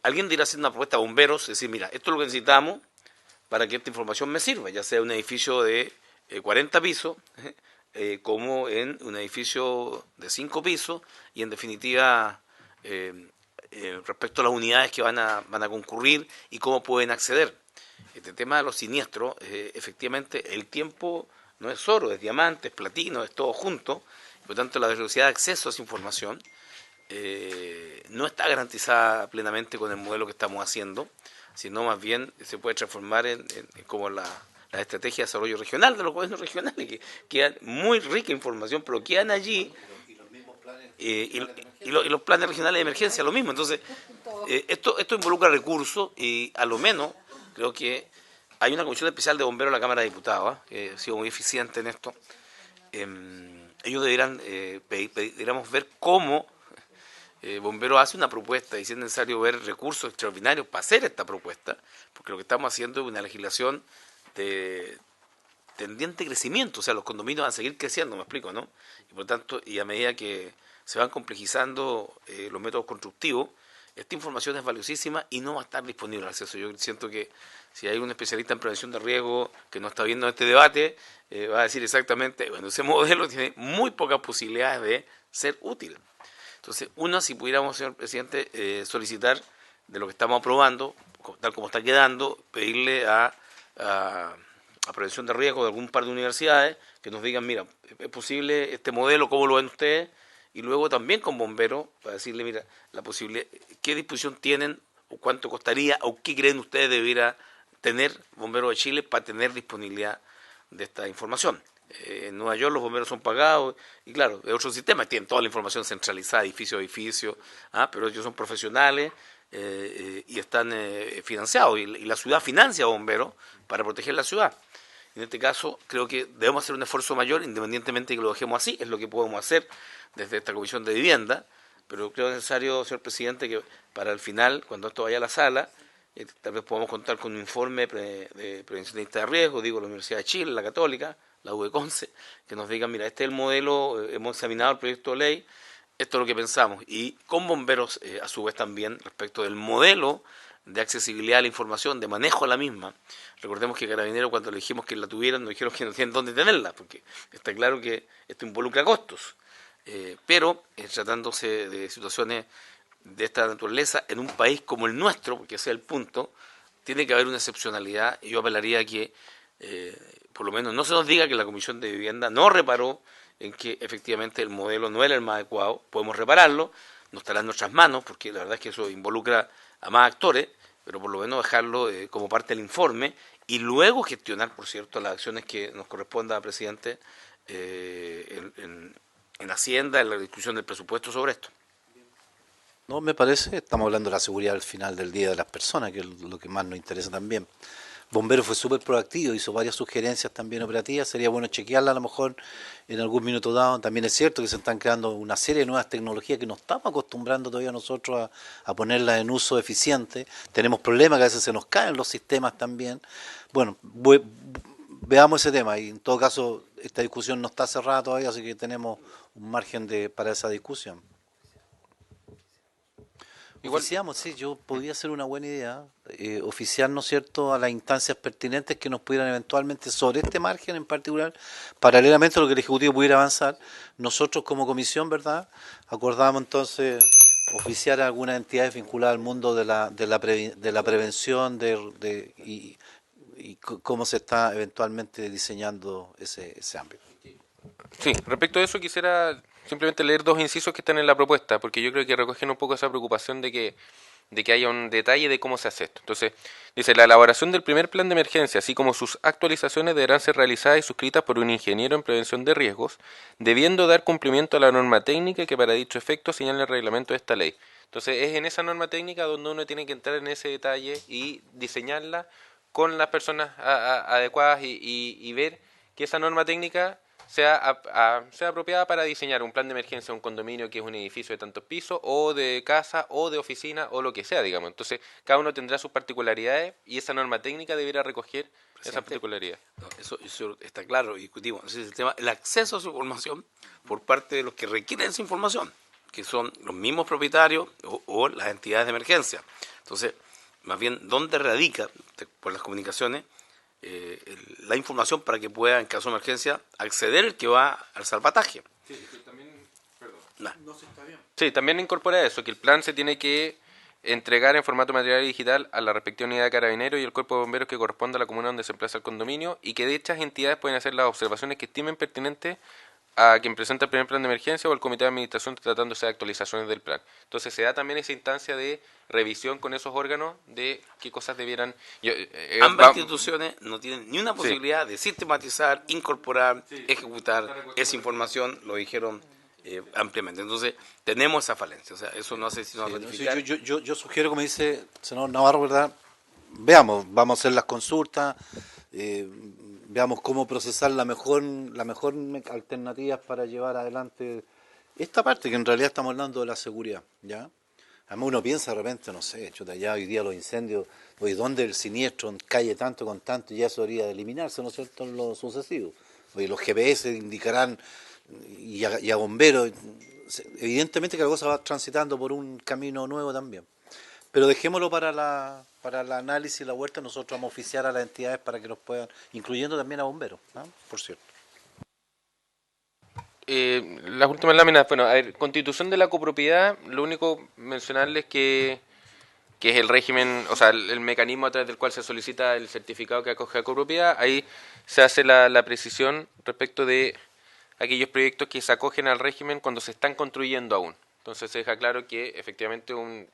alguien dirá hacer una propuesta a bomberos, decir, mira, esto es lo que necesitamos para que esta información me sirva, ya sea un edificio de 40 pisos, como en un edificio de 5 pisos, y en definitiva, respecto a las unidades que van a lo y cómo pueden acceder. Este tema de los siniestros, efectivamente, el tiempo no es oro, es diamante, es platino, es todo junto, por lo tanto la velocidad de acceso a esa información no está garantizada plenamente con el modelo que estamos haciendo, sino más bien se puede transformar en como la estrategia de desarrollo regional de los gobiernos regionales, que quedan muy rica información, pero quedan allí, y los planes regionales de emergencia, lo mismo. Entonces, esto involucra recursos, y a lo menos creo que hay una comisión especial de bomberos en la Cámara de Diputados, que ha sido muy eficiente en esto. Ellos deberíamos ver cómo Bomberos hace una propuesta, y si es necesario ver recursos extraordinarios para hacer esta propuesta, porque lo que estamos haciendo es una legislación de tendiente crecimiento, o sea, los condominios van a seguir creciendo, me explico, ¿no? Y por tanto, y a medida que se van complejizando los métodos constructivos, esta información es valiosísima y no va a estar disponible al acceso. Yo siento que si hay un especialista en prevención de riesgo que no está viendo este debate, va a decir exactamente, bueno, ese modelo tiene muy pocas posibilidades de ser útil. Entonces, si pudiéramos, señor presidente, solicitar de lo que estamos aprobando, tal como está quedando, pedirle a prevención de riesgo de algún par de universidades que nos digan, mira, es posible este modelo, ¿cómo lo ven ustedes? Y luego también con bomberos, para decirle, mira, la posibilidad, ¿qué disposición tienen o cuánto costaría o qué creen ustedes debiera tener Bomberos de Chile para tener disponibilidad de esta información? En Nueva York los bomberos son pagados, y claro, de otros sistemas tienen toda la información centralizada, edificio a edificio, pero ellos son profesionales y están financiados, y la ciudad financia a bomberos para proteger la ciudad. En este caso, creo que debemos hacer un esfuerzo mayor, independientemente de que lo dejemos así, es lo que podemos hacer desde esta Comisión de Vivienda, pero creo necesario, señor presidente, que para el final, cuando esto vaya a la sala, tal vez podamos contar con un informe de prevencionista de riesgo, digo, la Universidad de Chile, la Católica, la UECONCE, que nos digan, mira, este es el modelo, hemos examinado el proyecto de ley, esto es lo que pensamos, y con bomberos, a su vez también, respecto del modelo de accesibilidad a la información, de manejo a la misma. Recordemos que Carabineros, cuando le dijimos que la tuvieran, nos dijeron que no tienen dónde tenerla, porque está claro que esto involucra costos. Pero tratándose de situaciones de esta naturaleza en un país como el nuestro, porque ese es el punto, tiene que haber una excepcionalidad, y yo apelaría a que por lo menos no se nos diga que la Comisión de Vivienda no reparó en que efectivamente el modelo no era el más adecuado. Podemos repararlo, no estará en nuestras manos, porque la verdad es que eso involucra a más actores, pero por lo menos dejarlo como parte del informe, y luego gestionar, por cierto, las acciones que nos corresponda, presidente, en Hacienda, en la discusión del presupuesto sobre esto. No, me parece, estamos hablando de la seguridad al final del día de las personas, que es lo que más nos interesa también. Bomberos fue súper proactivo, hizo varias sugerencias también operativas, sería bueno chequearla a lo mejor en algún minuto dado. También es cierto que se están creando una serie de nuevas tecnologías que no estamos acostumbrando todavía nosotros a ponerlas en uso eficiente. Tenemos problemas que a veces se nos caen los sistemas también. Bueno, veamos ese tema, y en todo caso esta discusión no está cerrada todavía, así que tenemos un margen para esa discusión. Oficiamos, sí, yo podría ser una buena idea, oficiar, ¿no es cierto?, a las instancias pertinentes que nos pudieran eventualmente, sobre este margen en particular, paralelamente a lo que el Ejecutivo pudiera avanzar. Nosotros como comisión, ¿verdad?, acordamos entonces oficiar a algunas entidades vinculadas al mundo de la prevención y cómo se está eventualmente diseñando ese ámbito. Sí, respecto a eso quisiera simplemente leer dos incisos que están en la propuesta, porque yo creo que recogen un poco esa preocupación de que haya un detalle de cómo se hace esto. Entonces, dice, la elaboración del primer plan de emergencia, así como sus actualizaciones, deberán ser realizadas y suscritas por un ingeniero en prevención de riesgos, debiendo dar cumplimiento a la norma técnica que para dicho efecto señala el reglamento de esta ley. Entonces es en esa norma técnica donde uno tiene que entrar en ese detalle y diseñarla con las personas adecuadas y ver que esa norma técnica sea apropiada para diseñar un plan de emergencia, un condominio que es un edificio de tantos pisos, o de casa, o de oficina, o lo que sea, digamos. Entonces, cada uno tendrá sus particularidades y esa norma técnica deberá recoger esa particularidad. No, eso está claro y discutimos. Ese es el tema, el acceso a su información por parte de los que requieren esa información, que son los mismos propietarios o las entidades de emergencia. Entonces, más bien, ¿dónde radica, por las comunicaciones, la información para que pueda, en caso de emergencia, acceder el que va al salvataje? Sí, también incorpora eso, que el plan se tiene que entregar en formato material y digital a la respectiva unidad de carabineros y el cuerpo de bomberos que corresponde a la comuna donde se emplaza el condominio, y que dichas entidades pueden hacer las observaciones que estimen pertinentes a quien presenta el primer plan de emergencia o al comité de administración tratándose de actualizaciones del plan. Entonces se da también esa instancia de revisión con esos órganos de qué cosas debieran... Ambas instituciones no tienen ni una posibilidad de sistematizar, incorporar, ejecutar esa información, lo dijeron ampliamente. Entonces tenemos esa falencia, o sea, eso no sé si nos va a ratificar. Yo sugiero, como dice el senador Navarro, ¿verdad? Veamos, vamos a hacer las consultas, veamos cómo procesar la mejor alternativa para llevar adelante esta parte, que en realidad estamos hablando de la seguridad, ¿ya? Además uno piensa de repente, no sé, chuta, ya hoy día los incendios, hoy donde el siniestro cae tanto con tanto, ya eso debería de eliminarse, ¿no es cierto?, en lo sucesivo. Hoy los GPS indicarán y a bomberos, evidentemente que la cosa va transitando por un camino nuevo también. Pero dejémoslo para el análisis y la vuelta. Nosotros vamos a oficiar a las entidades para que los puedan, incluyendo también a bomberos, ¿no? Por cierto. Las últimas láminas, bueno, a ver, constitución de la copropiedad, lo único mencionarles que es el régimen, o sea, el mecanismo a través del cual se solicita el certificado que acoge a copropiedad. Ahí se hace la precisión respecto de aquellos proyectos que se acogen al régimen cuando se están construyendo aún. Entonces se deja claro que efectivamente un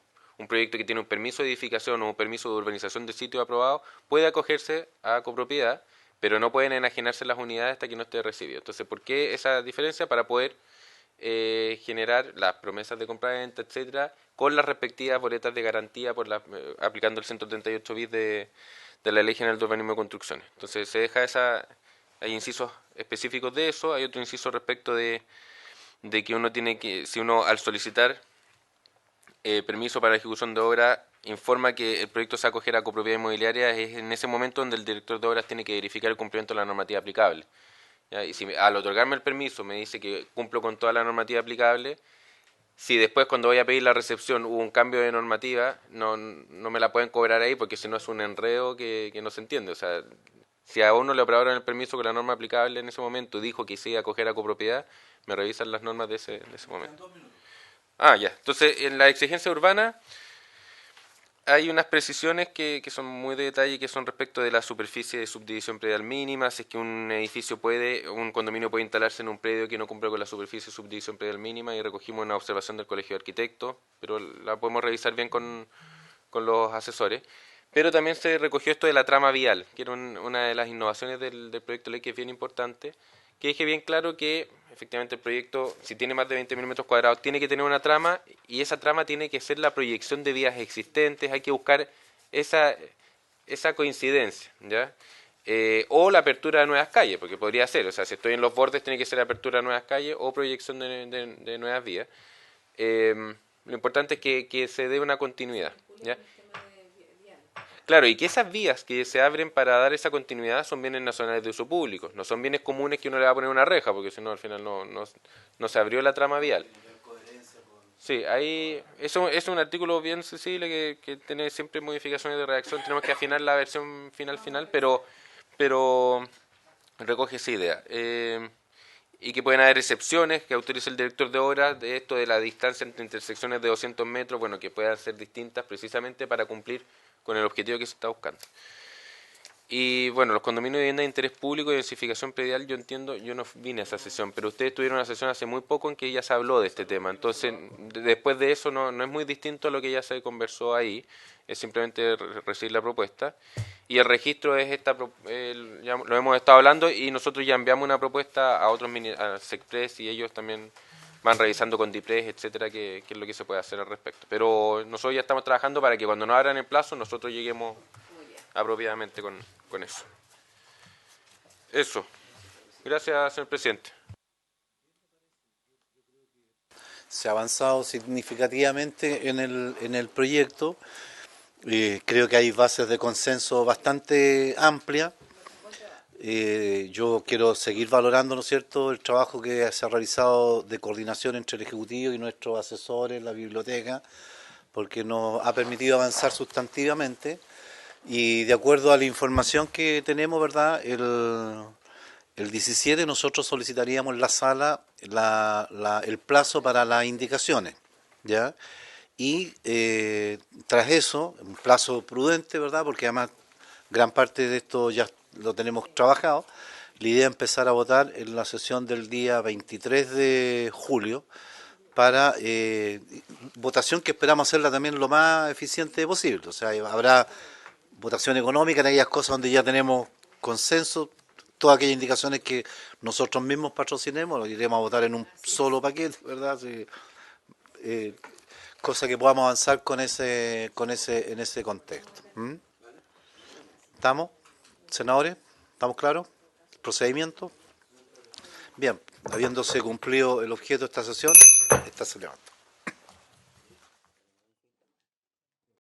proyecto que tiene un permiso de edificación o un permiso de urbanización de sitio aprobado puede acogerse a copropiedad, pero no pueden enajenarse las unidades hasta que no esté recibido. Entonces, ¿por qué esa diferencia? Para poder generar las promesas de compra-venta, etcétera, con las respectivas boletas de garantía aplicando el 138 bis de la Ley General de Urbanismo y Construcciones. Entonces, se deja hay incisos específicos de eso, hay otro inciso respecto de que uno tiene que, si uno al solicitar permiso para la ejecución de obra informa que el proyecto se va a acoger a copropiedad inmobiliaria, es en ese momento donde el director de obras tiene que verificar el cumplimiento de la normativa aplicable. ¿Ya? Y si al otorgarme el permiso me dice que cumplo con toda la normativa aplicable, si después cuando voy a pedir la recepción hubo un cambio de normativa, no me la pueden cobrar ahí, porque si no es un enredo que no se entiende. O sea, si a uno le aprobaron el permiso con la norma aplicable en ese momento dijo que se iba a acoger a copropiedad, me revisan las normas de ese momento. Ya. Entonces, en la exigencia urbana hay unas precisiones que son muy de detalle, que son respecto de la superficie de subdivisión predial mínima, si es que un condominio puede instalarse en un predio que no cumple con la superficie de subdivisión predial mínima, y recogimos una observación del Colegio de Arquitectos, pero la podemos revisar bien con los asesores. Pero también se recogió esto de la trama vial, que era una de las innovaciones del proyecto de ley, que es bien importante, que deje bien claro que efectivamente el proyecto, si tiene más de 20.000 metros cuadrados, tiene que tener una trama, y esa trama tiene que ser la proyección de vías existentes. Hay que buscar esa coincidencia, ¿ya? O la apertura de nuevas calles, porque podría ser, o sea, si estoy en los bordes tiene que ser apertura de nuevas calles o proyección de nuevas vías. Lo importante es que se dé una continuidad, ¿ya? Claro, y que esas vías que se abren para dar esa continuidad son bienes nacionales de uso público, no son bienes comunes que uno le va a poner una reja, porque si no al final no se abrió la trama vial. Sí, ahí eso es un artículo bien sensible que tiene siempre modificaciones de redacción. Tenemos que afinar la versión final, pero recoge esa idea. Y que pueden haber excepciones que autorice el director de obras de esto de la distancia entre intersecciones de 200 metros, bueno, que puedan ser distintas precisamente para cumplir con el objetivo que se está buscando. Y bueno, los condominios de vivienda de interés público y densificación predial, yo entiendo, yo no vine a esa sesión, pero ustedes tuvieron una sesión hace muy poco en que ya se habló de este tema. Entonces, después de eso no es muy distinto a lo que ya se conversó ahí, es simplemente recibir la propuesta. Y el registro es ya lo hemos estado hablando, y nosotros ya enviamos una propuesta a otros a Secpres, y ellos también van revisando con DIPRES, etcétera, qué es lo que se puede hacer al respecto. Pero nosotros ya estamos trabajando para que cuando nos abran el plazo, nosotros lleguemos apropiadamente con eso. Eso. Gracias, señor presidente. Se ha avanzado significativamente en el proyecto. Creo que hay bases de consenso bastante amplias. Yo quiero seguir valorando, ¿no es cierto?, el trabajo que se ha realizado de coordinación entre el Ejecutivo y nuestros asesores, la biblioteca, porque nos ha permitido avanzar sustantivamente. Y de acuerdo a la información que tenemos, ¿verdad?, el 17 nosotros solicitaríamos en la sala el plazo para las indicaciones, ¿ya? Y tras eso, un plazo prudente, ¿verdad?, porque además gran parte de esto ya lo tenemos trabajado, la idea es empezar a votar en la sesión del día 23 de julio para votación que esperamos hacerla también lo más eficiente posible. O sea, habrá votación económica en aquellas cosas donde ya tenemos consenso, todas aquellas indicaciones que nosotros mismos patrocinemos, lo iremos a votar en un solo paquete, ¿verdad? Sí, cosa que podamos avanzar en ese contexto. ¿Estamos, senadores? ¿Estamos claros? ¿El procedimiento? Bien, habiéndose cumplido el objeto de esta sesión, esta se levanta.